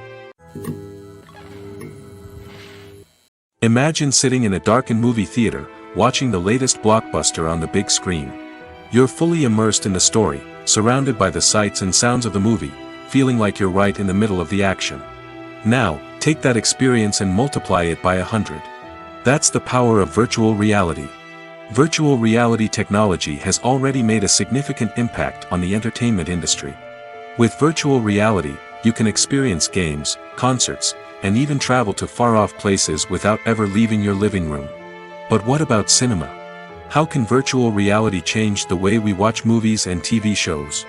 Imagine sitting in a darkened movie theater, watching the latest blockbuster on the big screen. You're fully immersed in the story, surrounded by the sights and sounds of the movie, feeling like you're right in the middle of the action. Now, take that experience and multiply it by 100. That's the power of virtual reality. Virtual reality technology has already made a significant impact on the entertainment industry. With virtual reality, you can experience games, concerts, and even travel to far-off places without ever leaving your living room. But what about cinema? How can virtual reality change the way we watch movies and TV shows?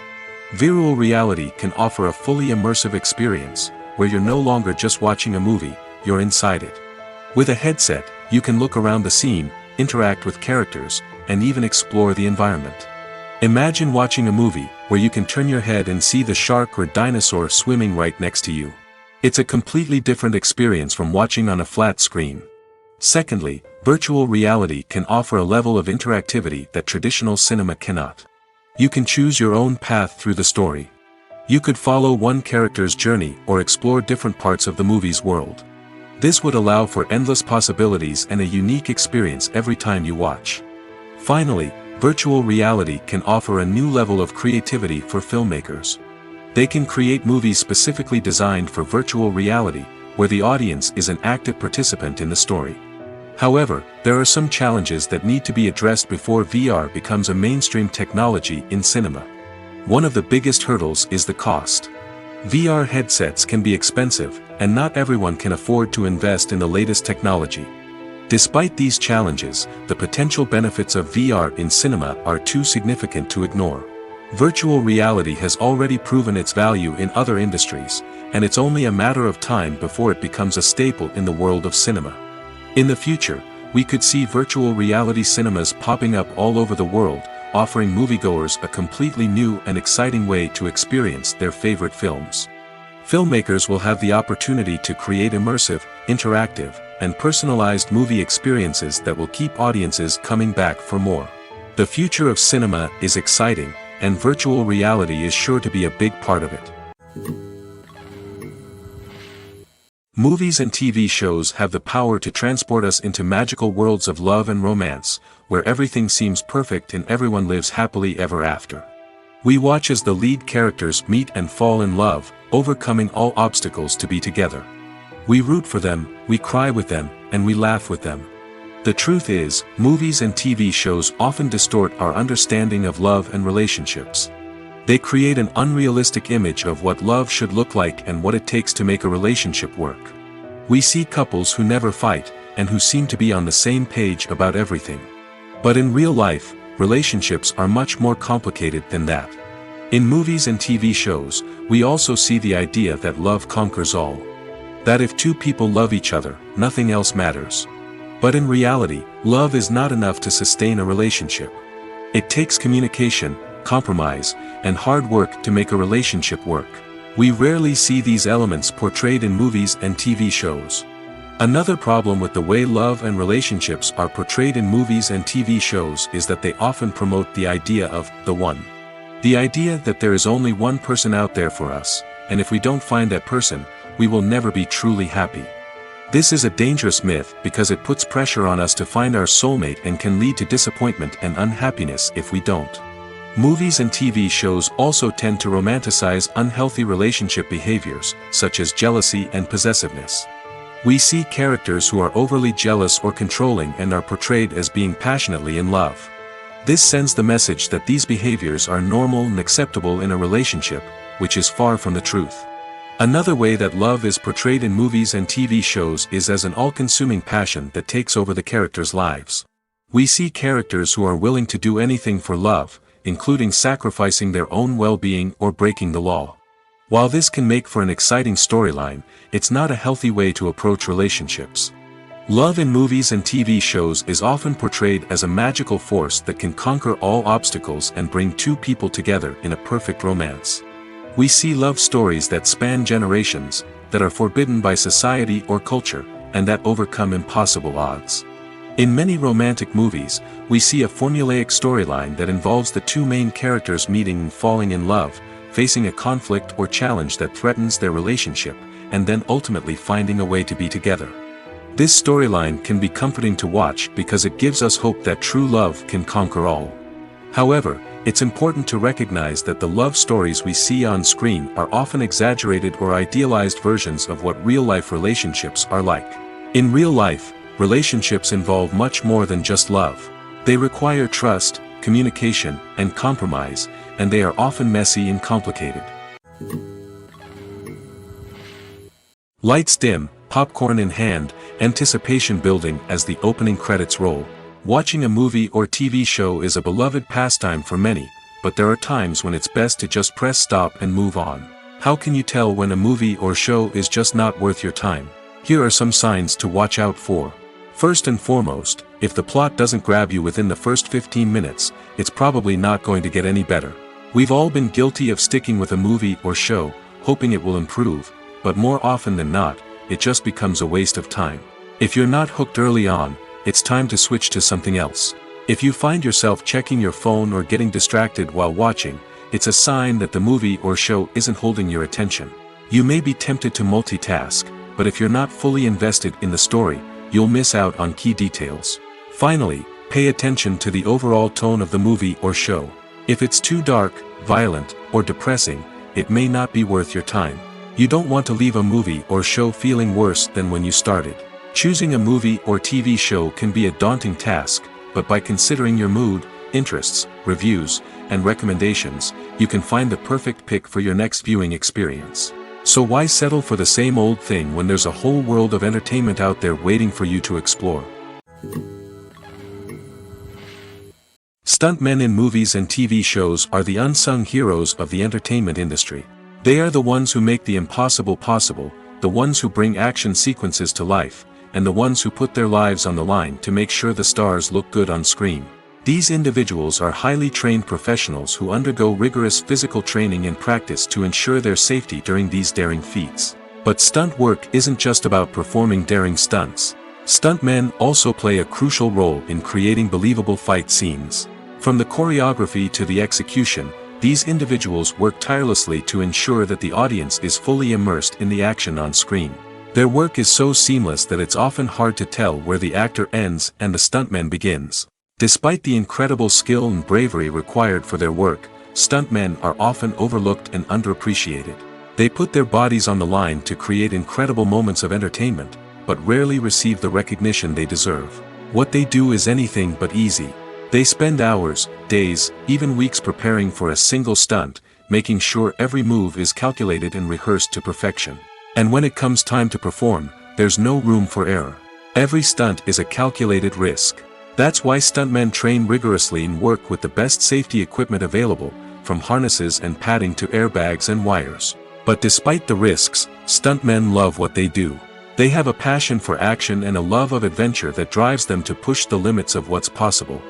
Virtual reality can offer a fully immersive experience, where you're no longer just watching a movie, you're inside it. With a headset, you can look around the scene, interact with characters, and even explore the environment. Imagine watching a movie where you can turn your head and see the shark or dinosaur swimming right next to you. It's a completely different experience from watching on a flat screen. Secondly, virtual reality can offer a level of interactivity that traditional cinema cannot. You can choose your own path through the story. You could follow one character's journey or explore different parts of the movie's world. This would allow for endless possibilities and a unique experience every time you watch. Finally, virtual reality can offer a new level of creativity for filmmakers. They can create movies specifically designed for virtual reality, where the audience is an active participant in the story. However, there are some challenges that need to be addressed before VR becomes a mainstream technology in cinema. One of the biggest hurdles is the cost. VR headsets can be expensive, and not everyone can afford to invest in the latest technology. Despite these challenges, the potential benefits of VR in cinema are too significant to ignore. Virtual reality has already proven its value in other industries, and it's only a matter of time before it becomes a staple in the world of cinema. In the future, we could see virtual reality cinemas popping up all over the world, offering moviegoers a completely new and exciting way to experience their favorite films. Filmmakers will have the opportunity to create immersive, interactive, and personalized movie experiences that will keep audiences coming back for more. The future of cinema is exciting, and virtual reality is sure to be a big part of it. Movies and TV shows have the power to transport us into magical worlds of love and romance, where everything seems perfect and everyone lives happily ever after. We watch as the lead characters meet and fall in love, overcoming all obstacles to be together. We root for them, we cry with them, and we laugh with them. The truth is, movies and TV shows often distort our understanding of love and relationships. They create an unrealistic image of what love should look like and what it takes to make a relationship work. We see couples who never fight, and who seem to be on the same page about everything. But in real life, relationships are much more complicated than that. In movies and TV shows, we also see the idea that love conquers all. That if two people love each other, nothing else matters. But in reality, love is not enough to sustain a relationship. It takes communication, compromise, and hard work to make a relationship work. We rarely see these elements portrayed in movies and TV shows. Another problem with the way love and relationships are portrayed in movies and TV shows is that they often promote the idea of the one. The idea that there is only one person out there for us, and if we don't find that person, we will never be truly happy. This is a dangerous myth because it puts pressure on us to find our soulmate and can lead to disappointment and unhappiness if we don't. Movies and TV shows also tend to romanticize unhealthy relationship behaviors, such as jealousy and possessiveness. We see characters who are overly jealous or controlling and are portrayed as being passionately in love. This sends the message that these behaviors are normal and acceptable in a relationship, which is far from the truth. Another way that love is portrayed in movies and TV shows is as an all-consuming passion that takes over the characters' lives. We see characters who are willing to do anything for love, including sacrificing their own well-being or breaking the law. While this can make for an exciting storyline, it's not a healthy way to approach relationships. Love in movies and TV shows is often portrayed as a magical force that can conquer all obstacles and bring two people together in a perfect romance. We see love stories that span generations, that are forbidden by society or culture, and that overcome impossible odds. In many romantic movies, we see a formulaic storyline that involves the two main characters meeting and falling in love, facing a conflict or challenge that threatens their relationship, and then ultimately finding a way to be together. This storyline can be comforting to watch because it gives us hope that true love can conquer all. However, it's important to recognize that the love stories we see on screen are often exaggerated or idealized versions of what real-life relationships are like. In real life, relationships involve much more than just love. They require trust, communication, and compromise, and they are often messy and complicated. Lights dim, popcorn in hand, anticipation building as the opening credits roll. Watching a movie or TV show is a beloved pastime for many, but there are times when it's best to just press stop and move on. How can you tell when a movie or show is just not worth your time? Here are some signs to watch out for. First and foremost, if the plot doesn't grab you within the first 15 minutes, it's probably not going to get any better. We've all been guilty of sticking with a movie or show, hoping it will improve, but more often than not, it just becomes a waste of time. If you're not hooked early on, it's time to switch to something else. If you find yourself checking your phone or getting distracted while watching, it's a sign that the movie or show isn't holding your attention. You may be tempted to multitask, but if you're not fully invested in the story, you'll miss out on key details. Finally, pay attention to the overall tone of the movie or show. If it's too dark, violent, or depressing, it may not be worth your time. You don't want to leave a movie or show feeling worse than when you started. Choosing a movie or TV show can be a daunting task, but by considering your mood, interests, reviews, and recommendations, you can find the perfect pick for your next viewing experience. So why settle for the same old thing when there's a whole world of entertainment out there waiting for you to explore? Stuntmen in movies and TV shows are the unsung heroes of the entertainment industry. They are the ones who make the impossible possible, the ones who bring action sequences to life, and the ones who put their lives on the line to make sure the stars look good on screen. These individuals are highly trained professionals who undergo rigorous physical training and practice to ensure their safety during these daring feats. But stunt work isn't just about performing daring stunts. Stuntmen also play a crucial role in creating believable fight scenes. From the choreography to the execution, these individuals work tirelessly to ensure that the audience is fully immersed in the action on screen. Their work is so seamless that it's often hard to tell where the actor ends and the stuntman begins. Despite the incredible skill and bravery required for their work, stuntmen are often overlooked and underappreciated. They put their bodies on the line to create incredible moments of entertainment, but rarely receive the recognition they deserve. What they do is anything but easy. They spend hours, days, even weeks preparing for a single stunt, making sure every move is calculated and rehearsed to perfection. And when it comes time to perform, there's no room for error. Every stunt is a calculated risk. That's why stuntmen train rigorously and work with the best safety equipment available, from harnesses and padding to airbags and wires. But despite the risks, stuntmen love what they do. They have a passion for action and a love of adventure that drives them to push the limits of what's possible.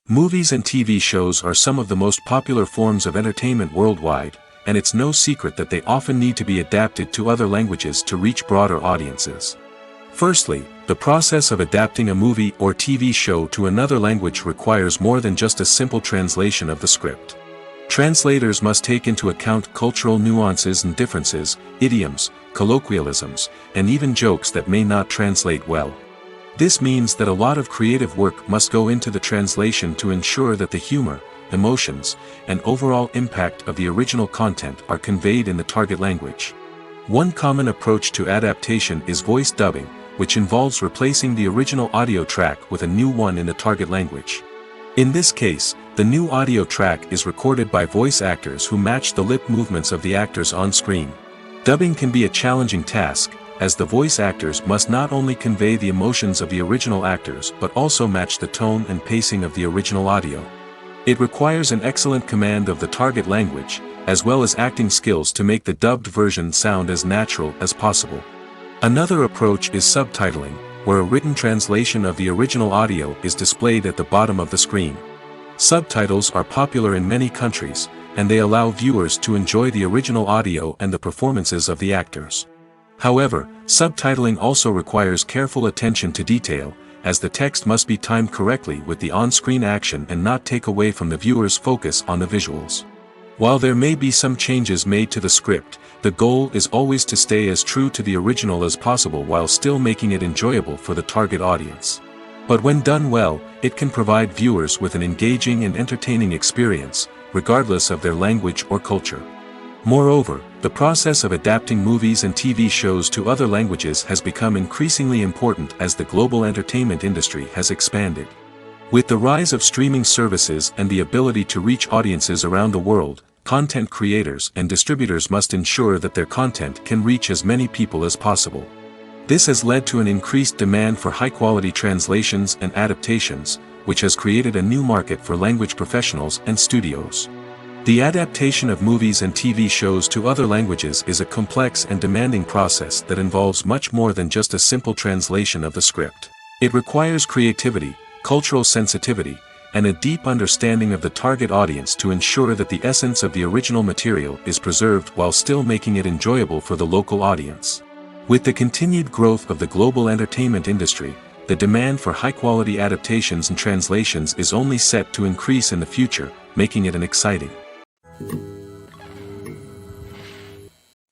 Movies and TV shows are some of the most popular forms of entertainment worldwide, and it's no secret that they often need to be adapted to other languages to reach broader audiences. Firstly, the process of adapting a movie or TV show to another language requires more than just a simple translation of the script. Translators must take into account cultural nuances and differences, idioms, colloquialisms, and even jokes that may not translate well. This means that a lot of creative work must go into the translation to ensure that the humor, emotions, and overall impact of the original content are conveyed in the target language. One common approach to adaptation is voice dubbing, which involves replacing the original audio track with a new one in the target language. In this case, the new audio track is recorded by voice actors who match the lip movements of the actors on screen. Dubbing can be a challenging task, as the voice actors must not only convey the emotions of the original actors but also match the tone and pacing of the original audio. It requires an excellent command of the target language, as well as acting skills to make the dubbed version sound as natural as possible. Another approach is subtitling, where a written translation of the original audio is displayed at the bottom of the screen. Subtitles are popular in many countries, and they allow viewers to enjoy the original audio and the performances of the actors. However, subtitling also requires careful attention to detail, as the text must be timed correctly with the on-screen action and not take away from the viewer's focus on the visuals. While there may be some changes made to the script, the goal is always to stay as true to the original as possible while still making it enjoyable for the target audience. But when done well, it can provide viewers with an engaging and entertaining experience, regardless of their language or culture. Moreover, the process of adapting movies and TV shows to other languages has become increasingly important as the global entertainment industry has expanded. With the rise of streaming services and the ability to reach audiences around the world, content creators and distributors must ensure that their content can reach as many people as possible. This has led to an increased demand for high-quality translations and adaptations, which has created a new market for language professionals and studios. The adaptation of movies and TV shows to other languages is a complex and demanding process that involves much more than just a simple translation of the script. It requires creativity, cultural sensitivity, and a deep understanding of the target audience to ensure that the essence of the original material is preserved while still making it enjoyable for the local audience. With the continued growth of the global entertainment industry, the demand for high-quality adaptations and translations is only set to increase in the future, making it an exciting.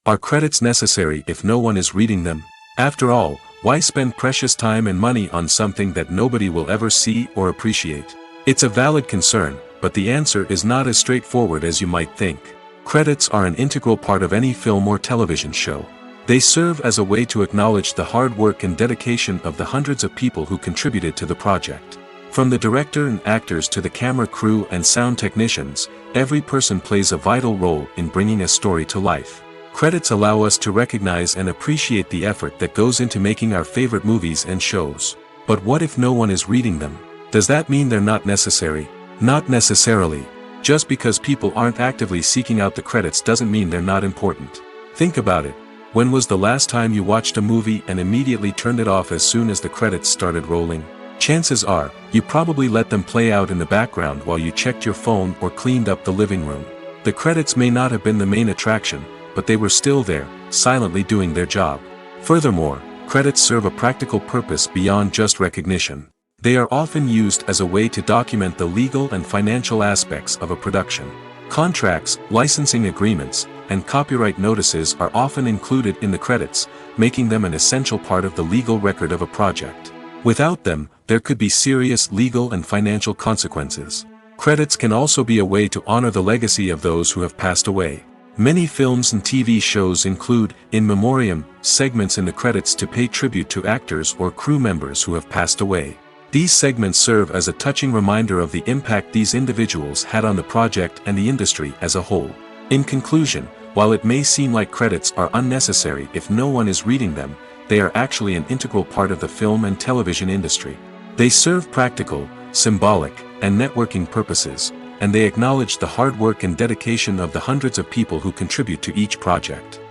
Are credits necessary if no one is reading them? After all, why spend precious time and money on something that nobody will ever see or appreciate? It's a valid concern, but the answer is not as straightforward as you might think. Credits are an integral part of any film or television show. They serve as a way to acknowledge the hard work and dedication of the hundreds of people who contributed to the project. From the director and actors to the camera crew and sound technicians, every person plays a vital role in bringing a story to life. Credits allow us to recognize and appreciate the effort that goes into making our favorite movies and shows. But what if no one is reading them? Does that mean they're not necessary? Not necessarily. Just because people aren't actively seeking out the credits doesn't mean they're not important. Think about it. When was the last time you watched a movie and immediately turned it off as soon as the credits started rolling? Chances are, you probably let them play out in the background while you checked your phone or cleaned up the living room. The credits may not have been the main attraction, but they were still there, silently doing their job. Furthermore, credits serve a practical purpose beyond just recognition. They are often used as a way to document the legal and financial aspects of a production. Contracts, licensing agreements, and copyright notices are often included in the credits, making them an essential part of the legal record of a project. Without them, there could be serious legal and financial consequences. Credits can also be a way to honor the legacy of those who have passed away. Many films and TV shows include, in memoriam, segments in the credits to pay tribute to actors or crew members who have passed away. These segments serve as a touching reminder of the impact these individuals had on the project and the industry as a whole. In conclusion, while it may seem like credits are unnecessary if no one is reading them, they are actually an integral part of the film and television industry. They serve practical, symbolic, and networking purposes, and they acknowledge the hard work and dedication of the hundreds of people who contribute to each project.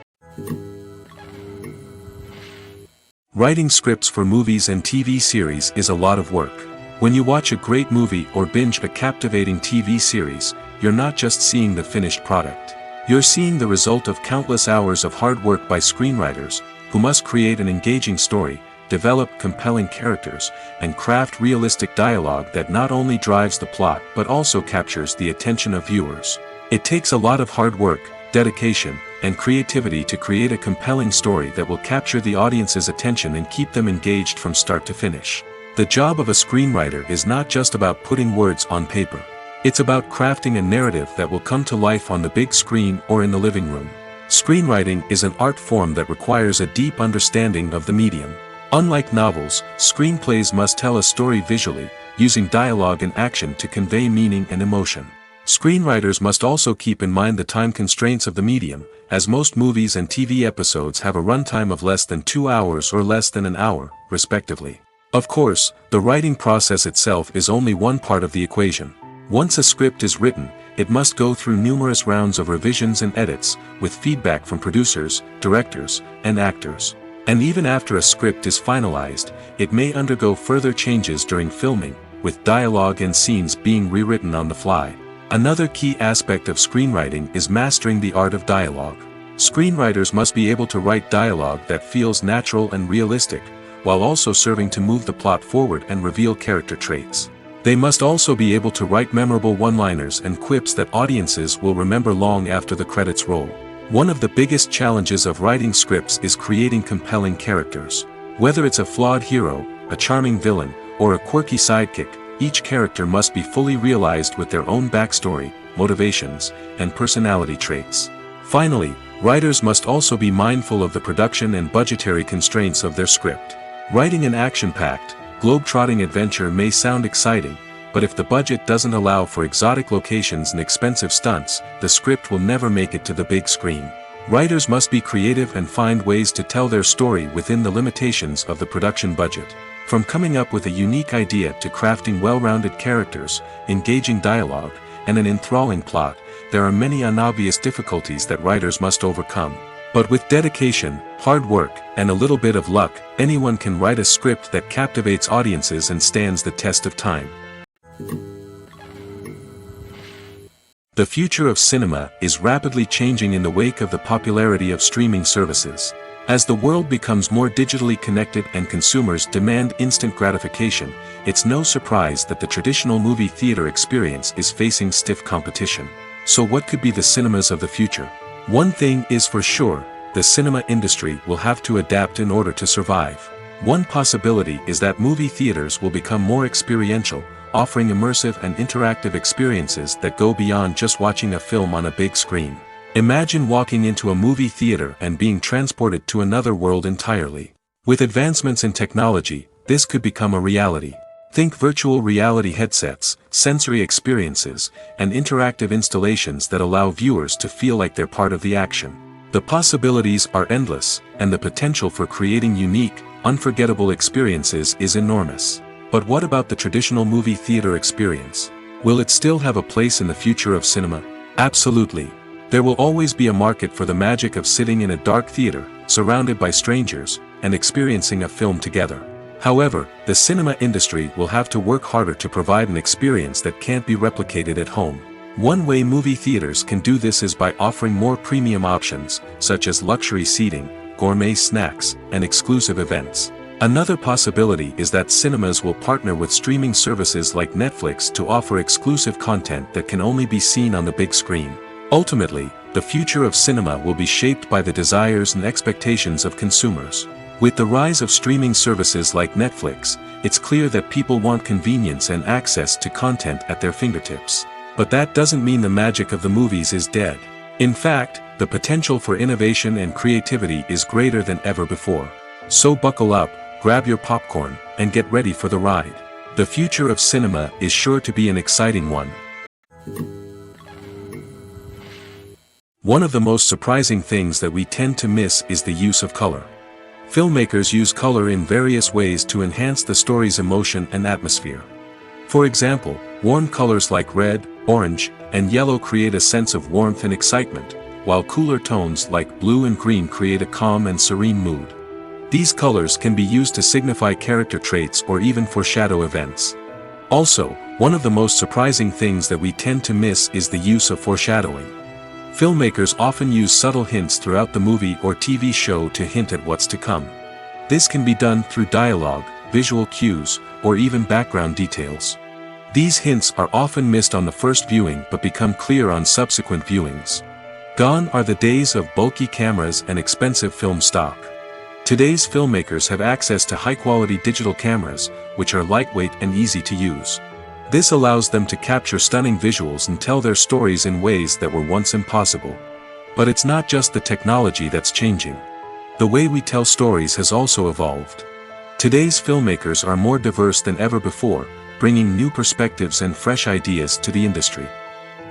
Writing scripts for movies and TV series is a lot of work. When you watch a great movie or binge a captivating TV series, you're not just seeing the finished product. You're seeing the result of countless hours of hard work by screenwriters, who must create an engaging story, develop compelling characters, and craft realistic dialogue that not only drives the plot but also captures the attention of viewers. It takes a lot of hard work, dedication, and creativity to create a compelling story that will capture the audience's attention and keep them engaged from start to finish. The job of a screenwriter is not just about putting words on paper. It's about crafting a narrative that will come to life on the big screen or in the living room. Screenwriting is an art form that requires a deep understanding of the medium. Unlike novels, screenplays must tell a story visually, using dialogue and action to convey meaning and emotion. Screenwriters must also keep in mind the time constraints of the medium, as most movies and TV episodes have a runtime of less than 2 hours or less than an hour, respectively. Of course, the writing process itself is only one part of the equation. Once a script is written, it must go through numerous rounds of revisions and edits, with feedback from producers, directors, and actors. And even after a script is finalized, it may undergo further changes during filming, with dialogue and scenes being rewritten on the fly. Another key aspect of screenwriting is mastering the art of dialogue. Screenwriters must be able to write dialogue that feels natural and realistic, while also serving to move the plot forward and reveal character traits. They must also be able to write memorable one-liners and quips that audiences will remember long after the credits roll. One of the biggest challenges of writing scripts is creating compelling characters. Whether it's a flawed hero, a charming villain, or a quirky sidekick, each character must be fully realized with their own backstory, motivations, and personality traits. Finally, writers must also be mindful of the production and budgetary constraints of their script. Writing an action-packed, globe-trotting adventure may sound exciting, but if the budget doesn't allow for exotic locations and expensive stunts, the script will never make it to the big screen. Writers must be creative and find ways to tell their story within the limitations of the production budget. From coming up with a unique idea to crafting well-rounded characters, engaging dialogue, and an enthralling plot, there are many unobvious difficulties that writers must overcome. But with dedication, hard work, and a little bit of luck, anyone can write a script that captivates audiences and stands the test of time. The future of cinema is rapidly changing in the wake of the popularity of streaming services. As the world becomes more digitally connected and consumers demand instant gratification, it's no surprise that the traditional movie theater experience is facing stiff competition. So what could be the cinemas of the future? One thing is for sure, the cinema industry will have to adapt in order to survive. One possibility is that movie theaters will become more experiential, offering immersive and interactive experiences that go beyond just watching a film on a big screen. Imagine walking into a movie theater and being transported to another world entirely. With advancements in technology, this could become a reality. Think virtual reality headsets, sensory experiences, and interactive installations that allow viewers to feel like they're part of the action. The possibilities are endless, and the potential for creating unique, unforgettable experiences is enormous. But what about the traditional movie theater experience? Will it still have a place in the future of cinema? Absolutely. There will always be a market for the magic of sitting in a dark theater, surrounded by strangers, and experiencing a film together. However, the cinema industry will have to work harder to provide an experience that can't be replicated at home. One way movie theaters can do this is by offering more premium options, such as luxury seating, gourmet snacks, and exclusive events. Another possibility is that cinemas will partner with streaming services like Netflix to offer exclusive content that can only be seen on the big screen. Ultimately, the future of cinema will be shaped by the desires and expectations of consumers. With the rise of streaming services like Netflix, it's clear that people want convenience and access to content at their fingertips. But that doesn't mean the magic of the movies is dead. In fact, the potential for innovation and creativity is greater than ever before. So buckle up, grab your popcorn, and get ready for the ride. The future of cinema is sure to be an exciting one. One of the most surprising things that we tend to miss is the use of color. Filmmakers use color in various ways to enhance the story's emotion and atmosphere. For example, warm colors like red, orange, and yellow create a sense of warmth and excitement, while cooler tones like blue and green create a calm and serene mood. These colors can be used to signify character traits or even foreshadow events. Also, one of the most surprising things that we tend to miss is the use of foreshadowing. Filmmakers often use subtle hints throughout the movie or TV show to hint at what's to come. This can be done through dialogue, visual cues, or even background details. These hints are often missed on the first viewing but become clear on subsequent viewings. Gone are the days of bulky cameras and expensive film stock. Today's filmmakers have access to high-quality digital cameras, which are lightweight and easy to use. This allows them to capture stunning visuals and tell their stories in ways that were once impossible. But it's not just the technology that's changing. The way we tell stories has also evolved. Today's filmmakers are more diverse than ever before, bringing new perspectives and fresh ideas to the industry.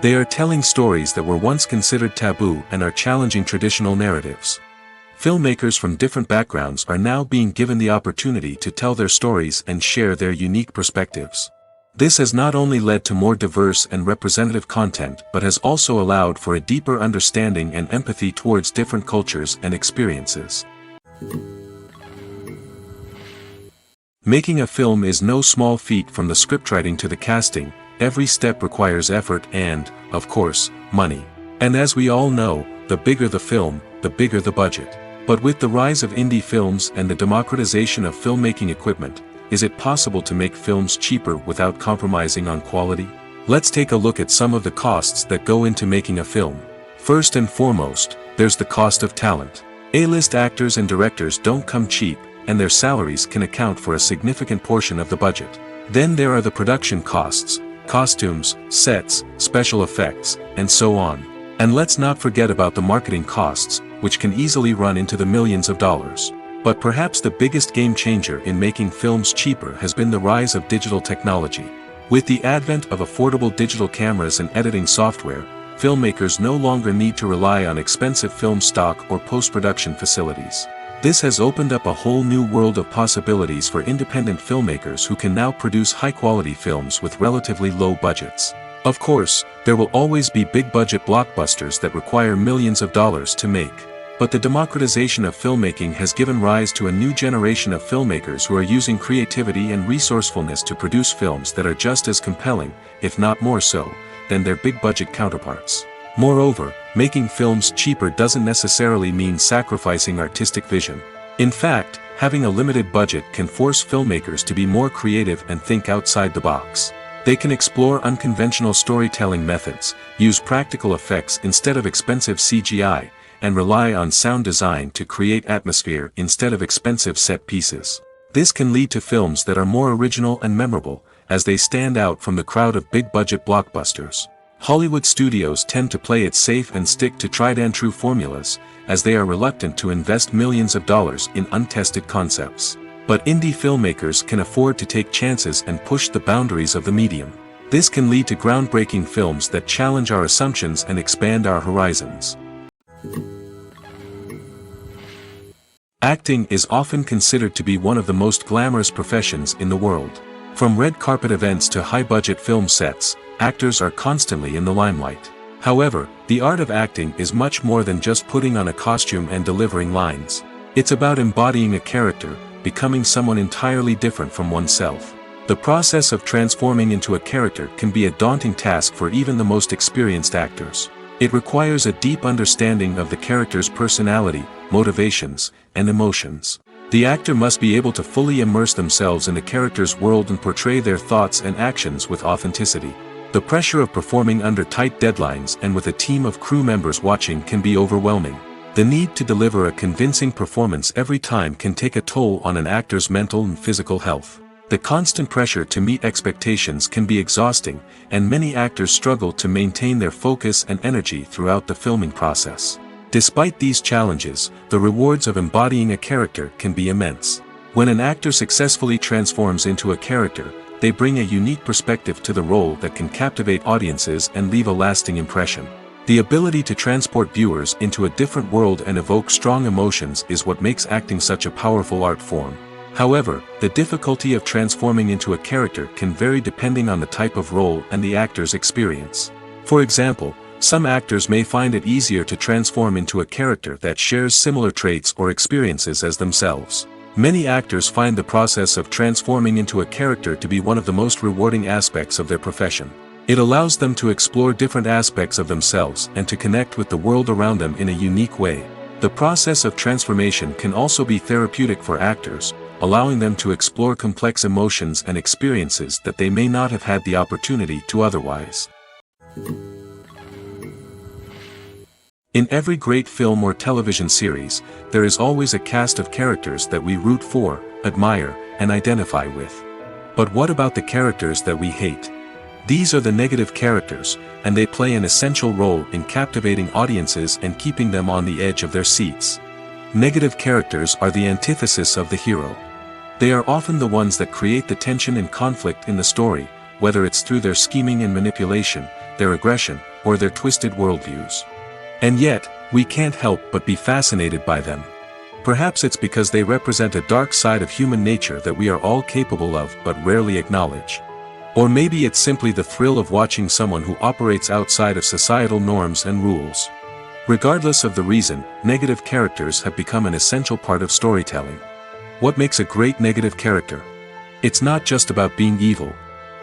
They are telling stories that were once considered taboo and are challenging traditional narratives. Filmmakers from different backgrounds are now being given the opportunity to tell their stories and share their unique perspectives. This has not only led to more diverse and representative content but has also allowed for a deeper understanding and empathy towards different cultures and experiences. Making a film is no small feat. From the scriptwriting to the casting, every step requires effort and, of course, money. And as we all know, the bigger the film, the bigger the budget. But with the rise of indie films and the democratization of filmmaking equipment, is it possible to make films cheaper without compromising on quality? Let's take a look at some of the costs that go into making a film. First and foremost, there's the cost of talent. A-list actors and directors don't come cheap, and their salaries can account for a significant portion of the budget. Then there are the production costs, costumes, sets, special effects, and so on. And let's not forget about the marketing costs, which can easily run into the millions of dollars. But perhaps the biggest game changer in making films cheaper has been the rise of digital technology. With the advent of affordable digital cameras and editing software, filmmakers no longer need to rely on expensive film stock or post-production facilities. This has opened up a whole new world of possibilities for independent filmmakers who can now produce high-quality films with relatively low budgets. Of course, there will always be big-budget blockbusters that require millions of dollars to make. But the democratization of filmmaking has given rise to a new generation of filmmakers who are using creativity and resourcefulness to produce films that are just as compelling, if not more so, than their big-budget counterparts. Moreover, making films cheaper doesn't necessarily mean sacrificing artistic vision. In fact, having a limited budget can force filmmakers to be more creative and think outside the box. They can explore unconventional storytelling methods, use practical effects instead of expensive CGI, and rely on sound design to create atmosphere instead of expensive set pieces. This can lead to films that are more original and memorable, as they stand out from the crowd of big-budget blockbusters. Hollywood studios tend to play it safe and stick to tried-and-true formulas, as they are reluctant to invest millions of dollars in untested concepts. But indie filmmakers can afford to take chances and push the boundaries of the medium. This can lead to groundbreaking films that challenge our assumptions and expand our horizons. Acting is often considered to be one of the most glamorous professions in the world. From red carpet events to high-budget film sets, actors are constantly in the limelight. However, the art of acting is much more than just putting on a costume and delivering lines. It's about embodying a character, becoming someone entirely different from oneself. The process of transforming into a character can be a daunting task for even the most experienced actors. It requires a deep understanding of the character's personality, motivations, and emotions. The actor must be able to fully immerse themselves in the character's world and portray their thoughts and actions with authenticity. The pressure of performing under tight deadlines and with a team of crew members watching can be overwhelming. The need to deliver a convincing performance every time can take a toll on an actor's mental and physical health. The constant pressure to meet expectations can be exhausting, and many actors struggle to maintain their focus and energy throughout the filming process. Despite these challenges, the rewards of embodying a character can be immense. When an actor successfully transforms into a character, they bring a unique perspective to the role that can captivate audiences and leave a lasting impression. The ability to transport viewers into a different world and evoke strong emotions is what makes acting such a powerful art form. However, the difficulty of transforming into a character can vary depending on the type of role and the actor's experience. For example, some actors may find it easier to transform into a character that shares similar traits or experiences as themselves. Many actors find the process of transforming into a character to be one of the most rewarding aspects of their profession. It allows them to explore different aspects of themselves and to connect with the world around them in a unique way. The process of transformation can also be therapeutic for actors, allowing them to explore complex emotions and experiences that they may not have had the opportunity to otherwise. In every great film or television series, there is always a cast of characters that we root for, admire, and identify with. But what about the characters that we hate? These are the negative characters, and they play an essential role in captivating audiences and keeping them on the edge of their seats. Negative characters are the antithesis of the hero. They are often the ones that create the tension and conflict in the story, whether it's through their scheming and manipulation, their aggression, or their twisted worldviews. And yet, we can't help but be fascinated by them. Perhaps it's because they represent a dark side of human nature that we are all capable of but rarely acknowledge. Or maybe it's simply the thrill of watching someone who operates outside of societal norms and rules. Regardless of the reason, negative characters have become an essential part of storytelling. What makes a great negative character? It's not just about being evil.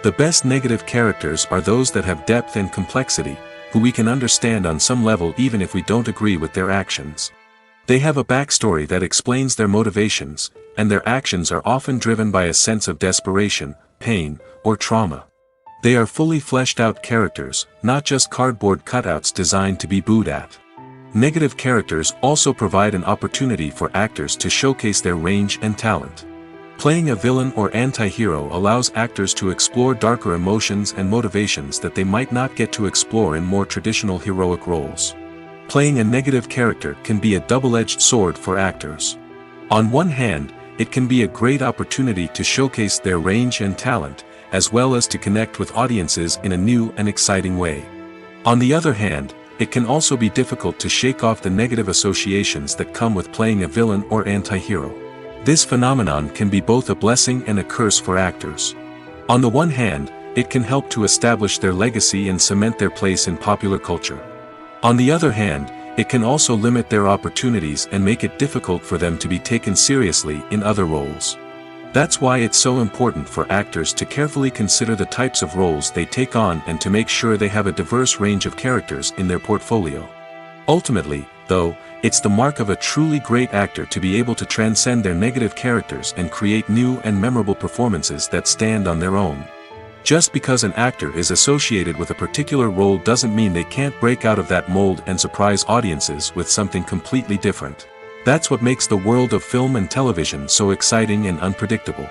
The best negative characters are those that have depth and complexity, who we can understand on some level even if we don't agree with their actions. They have a backstory that explains their motivations, and their actions are often driven by a sense of desperation, pain, or trauma. They are fully fleshed out characters, not just cardboard cutouts designed to be booed at. Negative characters also provide an opportunity for actors to showcase their range and talent. Playing a villain or anti-hero allows actors to explore darker emotions and motivations that they might not get to explore in more traditional heroic roles. Playing a negative character can be a double-edged sword for actors. On one hand, it can be a great opportunity to showcase their range and talent, as well as to connect with audiences in a new and exciting way. On the other hand, it can also be difficult to shake off the negative associations that come with playing a villain or anti-hero. This phenomenon can be both a blessing and a curse for actors. On the one hand, it can help to establish their legacy and cement their place in popular culture. On the other hand, it can also limit their opportunities and make it difficult for them to be taken seriously in other roles. That's why it's so important for actors to carefully consider the types of roles they take on and to make sure they have a diverse range of characters in their portfolio. Ultimately, though, it's the mark of a truly great actor to be able to transcend their negative characters and create new and memorable performances that stand on their own. Just because an actor is associated with a particular role doesn't mean they can't break out of that mold and surprise audiences with something completely different. That's what makes the world of film and television so exciting and unpredictable.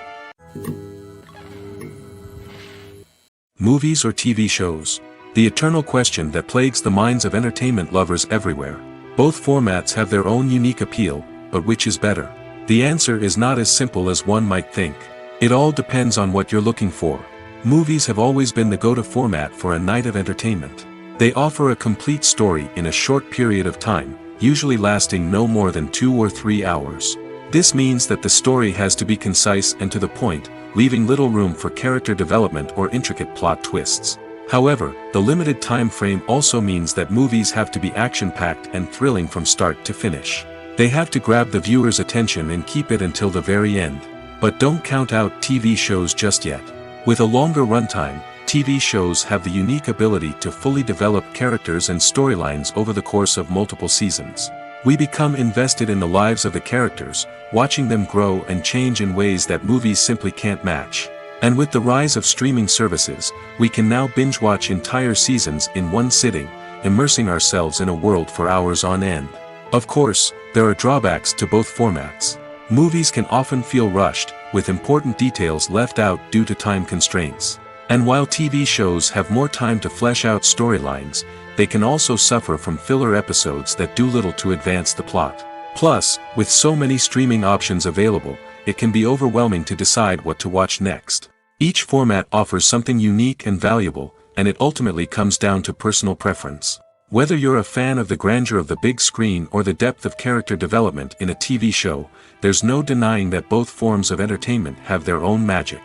Movies or TV shows? The eternal question that plagues the minds of entertainment lovers everywhere. Both formats have their own unique appeal, but which is better? The answer is not as simple as one might think. It all depends on what you're looking for. Movies have always been the go-to format for a night of entertainment. They offer a complete story in a short period of time, usually lasting no more than 2 or 3 hours. This means that the story has to be concise and to the point, leaving little room for character development or intricate plot twists. However, the limited time frame also means that movies have to be action-packed and thrilling from start to finish. They have to grab the viewer's attention and keep it until the very end. But don't count out TV shows just yet. With a longer runtime, TV shows have the unique ability to fully develop characters and storylines over the course of multiple seasons. We become invested in the lives of the characters, watching them grow and change in ways that movies simply can't match. And with the rise of streaming services, we can now binge-watch entire seasons in one sitting, immersing ourselves in a world for hours on end. Of course, there are drawbacks to both formats. Movies can often feel rushed, with important details left out due to time constraints. And while TV shows have more time to flesh out storylines, they can also suffer from filler episodes that do little to advance the plot. Plus, with so many streaming options available, it can be overwhelming to decide what to watch next. Each format offers something unique and valuable, and it ultimately comes down to personal preference. Whether you're a fan of the grandeur of the big screen or the depth of character development in a TV show, there's no denying that both forms of entertainment have their own magic.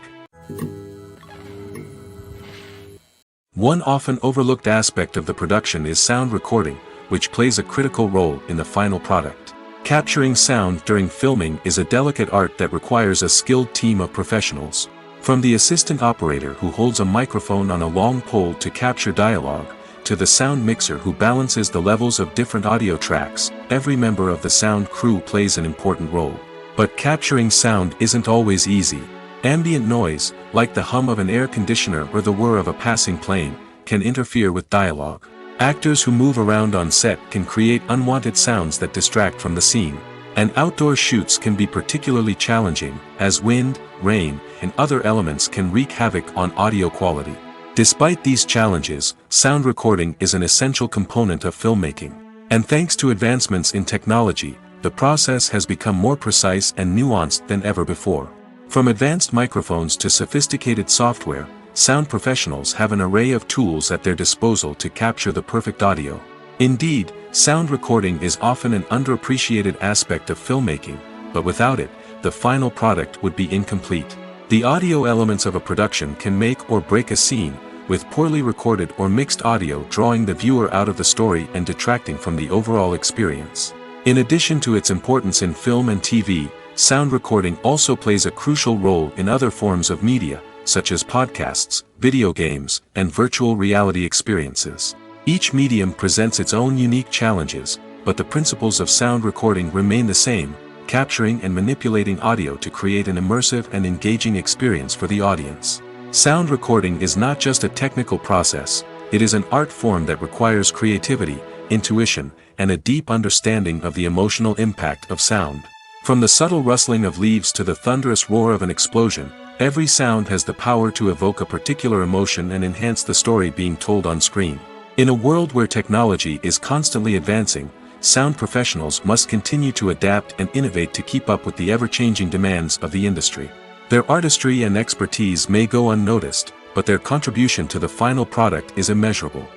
One often overlooked aspect of the production is sound recording, which plays a critical role in the final product. Capturing sound during filming is a delicate art that requires a skilled team of professionals. From the assistant operator who holds a microphone on a long pole to capture dialogue, to the sound mixer who balances the levels of different audio tracks, every member of the sound crew plays an important role. But capturing sound isn't always easy. Ambient noise, like the hum of an air conditioner or the whir of a passing plane, can interfere with dialogue. Actors who move around on set can create unwanted sounds that distract from the scene. And outdoor shoots can be particularly challenging, as wind, rain, and other elements can wreak havoc on audio quality. Despite these challenges, sound recording is an essential component of filmmaking. And thanks to advancements in technology, the process has become more precise and nuanced than ever before. From advanced microphones to sophisticated software, sound professionals have an array of tools at their disposal to capture the perfect audio. Indeed, sound recording is often an underappreciated aspect of filmmaking, but without it, the final product would be incomplete. The audio elements of a production can make or break a scene, with poorly recorded or mixed audio drawing the viewer out of the story and detracting from the overall experience. In addition to its importance in film and TV, sound recording also plays a crucial role in other forms of media, such as podcasts, video games, and virtual reality experiences. Each medium presents its own unique challenges, but the principles of sound recording remain the same, capturing and manipulating audio to create an immersive and engaging experience for the audience. Sound recording is not just a technical process, it is an art form that requires creativity, intuition, and a deep understanding of the emotional impact of sound. From the subtle rustling of leaves to the thunderous roar of an explosion, every sound has the power to evoke a particular emotion and enhance the story being told on screen. In a world where technology is constantly advancing, sound professionals must continue to adapt and innovate to keep up with the ever-changing demands of the industry. Their artistry and expertise may go unnoticed, but their contribution to the final product is immeasurable.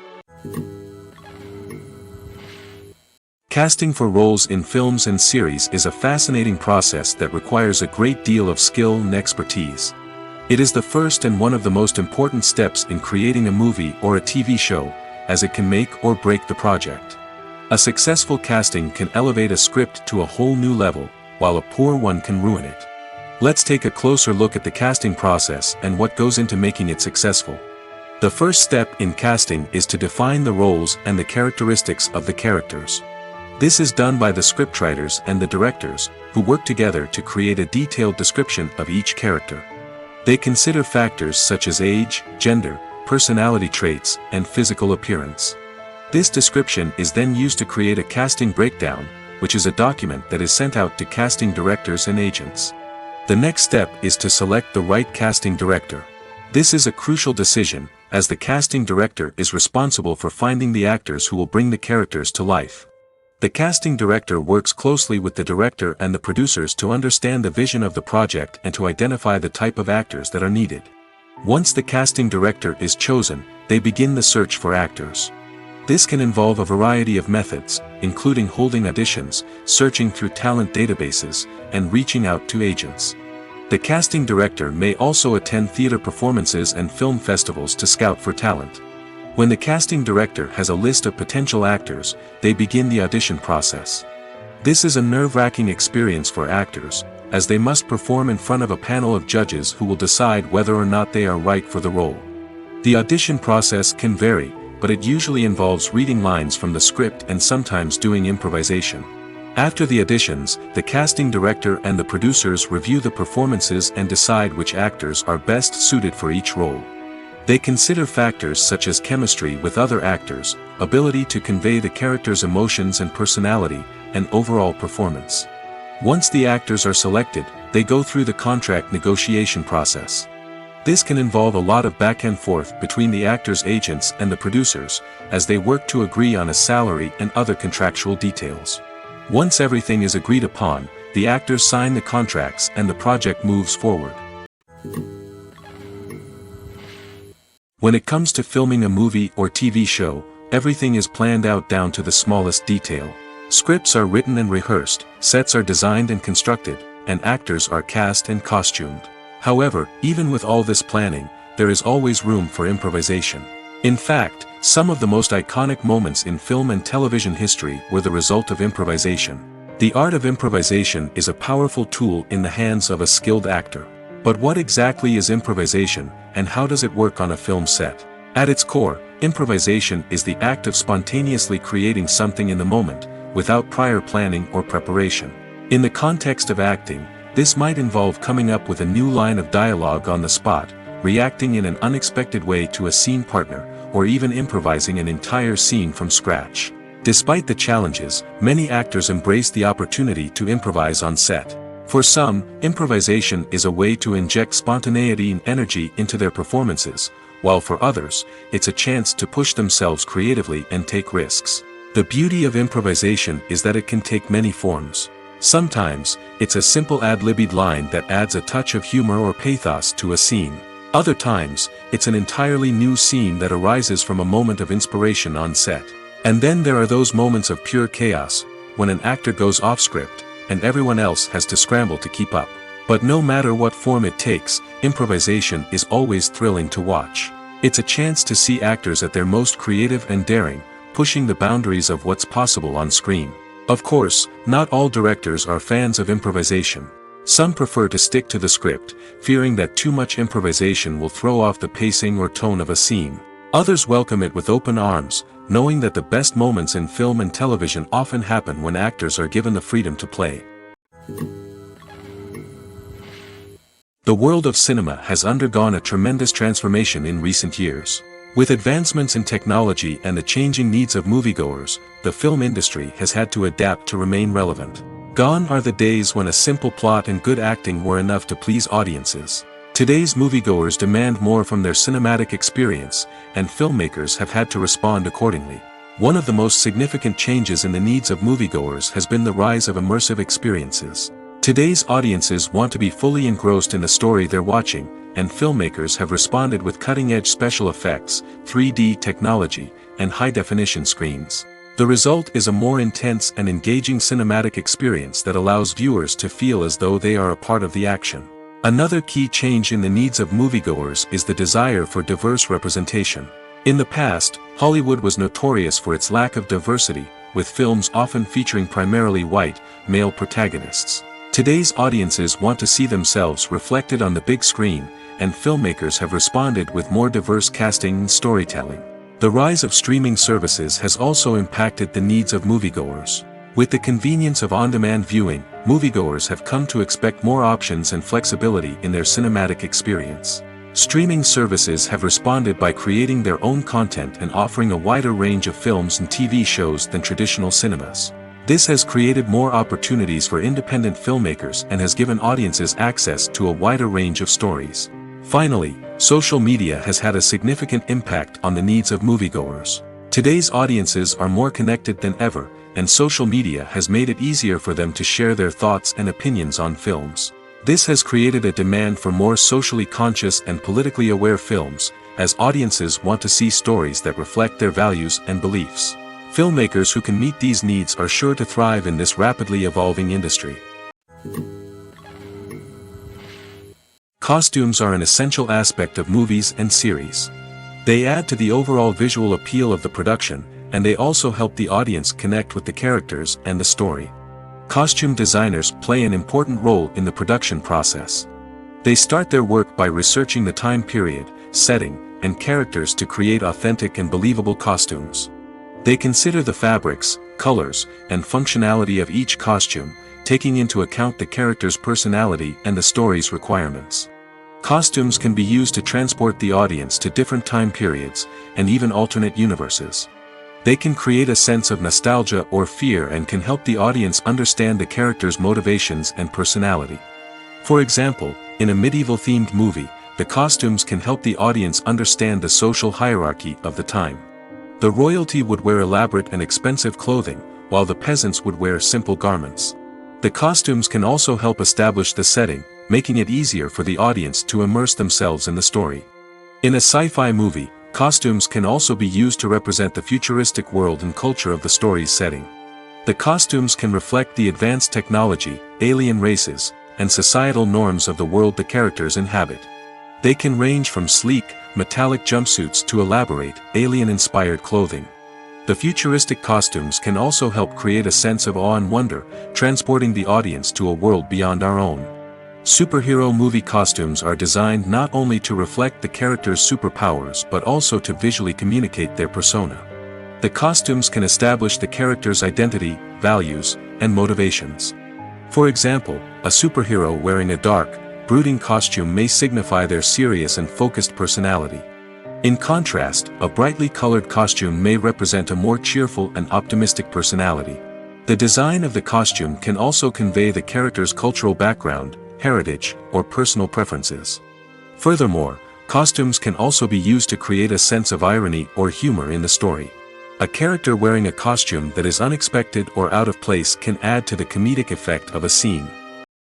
Casting for roles in films and series is a fascinating process that requires a great deal of skill and expertise. It is the first and one of the most important steps in creating a movie or a TV show, as it can make or break the project. A successful casting can elevate a script to a whole new level, while a poor one can ruin it. Let's take a closer look at the casting process and what goes into making it successful. The first step in casting is to define the roles and the characteristics of the characters. This is done by the scriptwriters and the directors, who work together to create a detailed description of each character. They consider factors such as age, gender, personality traits, and physical appearance. This description is then used to create a casting breakdown, which is a document that is sent out to casting directors and agents. The next step is to select the right casting director. This is a crucial decision, as the casting director is responsible for finding the actors who will bring the characters to life. The casting director works closely with the director and the producers to understand the vision of the project and to identify the type of actors that are needed. Once the casting director is chosen, they begin the search for actors. This can involve a variety of methods, including holding auditions, searching through talent databases, and reaching out to agents. The casting director may also attend theater performances and film festivals to scout for talent. When the casting director has a list of potential actors, they begin the audition process. This is a nerve-wracking experience for actors, as they must perform in front of a panel of judges who will decide whether or not they are right for the role. The audition process can vary, but it usually involves reading lines from the script and sometimes doing improvisation. After the auditions, the casting director and the producers review the performances and decide which actors are best suited for each role. They consider factors such as chemistry with other actors, ability to convey the character's emotions and personality, and overall performance. Once the actors are selected, they go through the contract negotiation process. This can involve a lot of back and forth between the actors' agents and the producers, as they work to agree on a salary and other contractual details. Once everything is agreed upon, the actors sign the contracts and the project moves forward. When it comes to filming a movie or TV show, everything is planned out down to the smallest detail. Scripts are written and rehearsed, sets are designed and constructed, and actors are cast and costumed. However, even with all this planning, there is always room for improvisation. In fact, some of the most iconic moments in film and television history were the result of improvisation. The art of improvisation is a powerful tool in the hands of a skilled actor. But what exactly is improvisation, and how does it work on a film set? At its core, improvisation is the act of spontaneously creating something in the moment, without prior planning or preparation. In the context of acting, this might involve coming up with a new line of dialogue on the spot, reacting in an unexpected way to a scene partner, or even improvising an entire scene from scratch. Despite the challenges, many actors embrace the opportunity to improvise on set. For some, improvisation is a way to inject spontaneity and energy into their performances, while for others, it's a chance to push themselves creatively and take risks. The beauty of improvisation is that it can take many forms. Sometimes, it's a simple ad-libbed line that adds a touch of humor or pathos to a scene. Other times, it's an entirely new scene that arises from a moment of inspiration on set. And then there are those moments of pure chaos, when an actor goes off script, and everyone else has to scramble to keep up. But no matter what form it takes, improvisation is always thrilling to watch. It's a chance to see actors at their most creative and daring, pushing the boundaries of what's possible on screen. Of course, not all directors are fans of improvisation. Some prefer to stick to the script, fearing that too much improvisation will throw off the pacing or tone of a scene. Others welcome it with open arms, knowing that the best moments in film and television often happen when actors are given the freedom to play. The world of cinema has undergone a tremendous transformation in recent years. With advancements in technology and the changing needs of moviegoers, the film industry has had to adapt to remain relevant. Gone are the days when a simple plot and good acting were enough to please audiences. Today's moviegoers demand more from their cinematic experience, and filmmakers have had to respond accordingly. One of the most significant changes in the needs of moviegoers has been the rise of immersive experiences. Today's audiences want to be fully engrossed in the story they're watching, and filmmakers have responded with cutting-edge special effects, 3D technology, and high-definition screens. The result is a more intense and engaging cinematic experience that allows viewers to feel as though they are a part of the action. Another key change in the needs of moviegoers is the desire for diverse representation. In the past, Hollywood was notorious for its lack of diversity, with films often featuring primarily white, male protagonists. Today's audiences want to see themselves reflected on the big screen, and filmmakers have responded with more diverse casting and storytelling. The rise of streaming services has also impacted the needs of moviegoers. With the convenience of on-demand viewing, moviegoers have come to expect more options and flexibility in their cinematic experience. Streaming services have responded by creating their own content and offering a wider range of films and TV shows than traditional cinemas. This has created more opportunities for independent filmmakers and has given audiences access to a wider range of stories. Finally, social media has had a significant impact on the needs of moviegoers. Today's audiences are more connected than ever, and social media has made it easier for them to share their thoughts and opinions on films. This has created a demand for more socially conscious and politically aware films, as audiences want to see stories that reflect their values and beliefs. Filmmakers who can meet these needs are sure to thrive in this rapidly evolving industry. Costumes are an essential aspect of movies and series. They add to the overall visual appeal of the production, and they also help the audience connect with the characters and the story. Costume designers play an important role in the production process. They start their work by researching the time period, setting, and characters to create authentic and believable costumes. They consider the fabrics, colors, and functionality of each costume, taking into account the character's personality and the story's requirements. Costumes can be used to transport the audience to different time periods, and even alternate universes. They can create a sense of nostalgia or fear and can help the audience understand the character's motivations and personality. For example, in a medieval-themed movie, the costumes can help the audience understand the social hierarchy of the time. The royalty would wear elaborate and expensive clothing, while the peasants would wear simple garments. The costumes can also help establish the setting, making it easier for the audience to immerse themselves in the story. In a sci-fi movie, costumes can also be used to represent the futuristic world and culture of the story's setting. The costumes can reflect the advanced technology, alien races, and societal norms of the world the characters inhabit. They can range from sleek, metallic jumpsuits to elaborate, alien-inspired clothing. The futuristic costumes can also help create a sense of awe and wonder, transporting the audience to a world beyond our own. Superhero movie costumes are designed not only to reflect the character's superpowers but also to visually communicate their persona. The costumes can establish the character's identity, values, and motivations. For example, a superhero wearing a dark, brooding costume may signify their serious and focused personality. In contrast, a brightly colored costume may represent a more cheerful and optimistic personality. The design of the costume can also convey the character's cultural background, heritage, or personal preferences. Furthermore, costumes can also be used to create a sense of irony or humor in the story. A character wearing a costume that is unexpected or out of place can add to the comedic effect of a scene.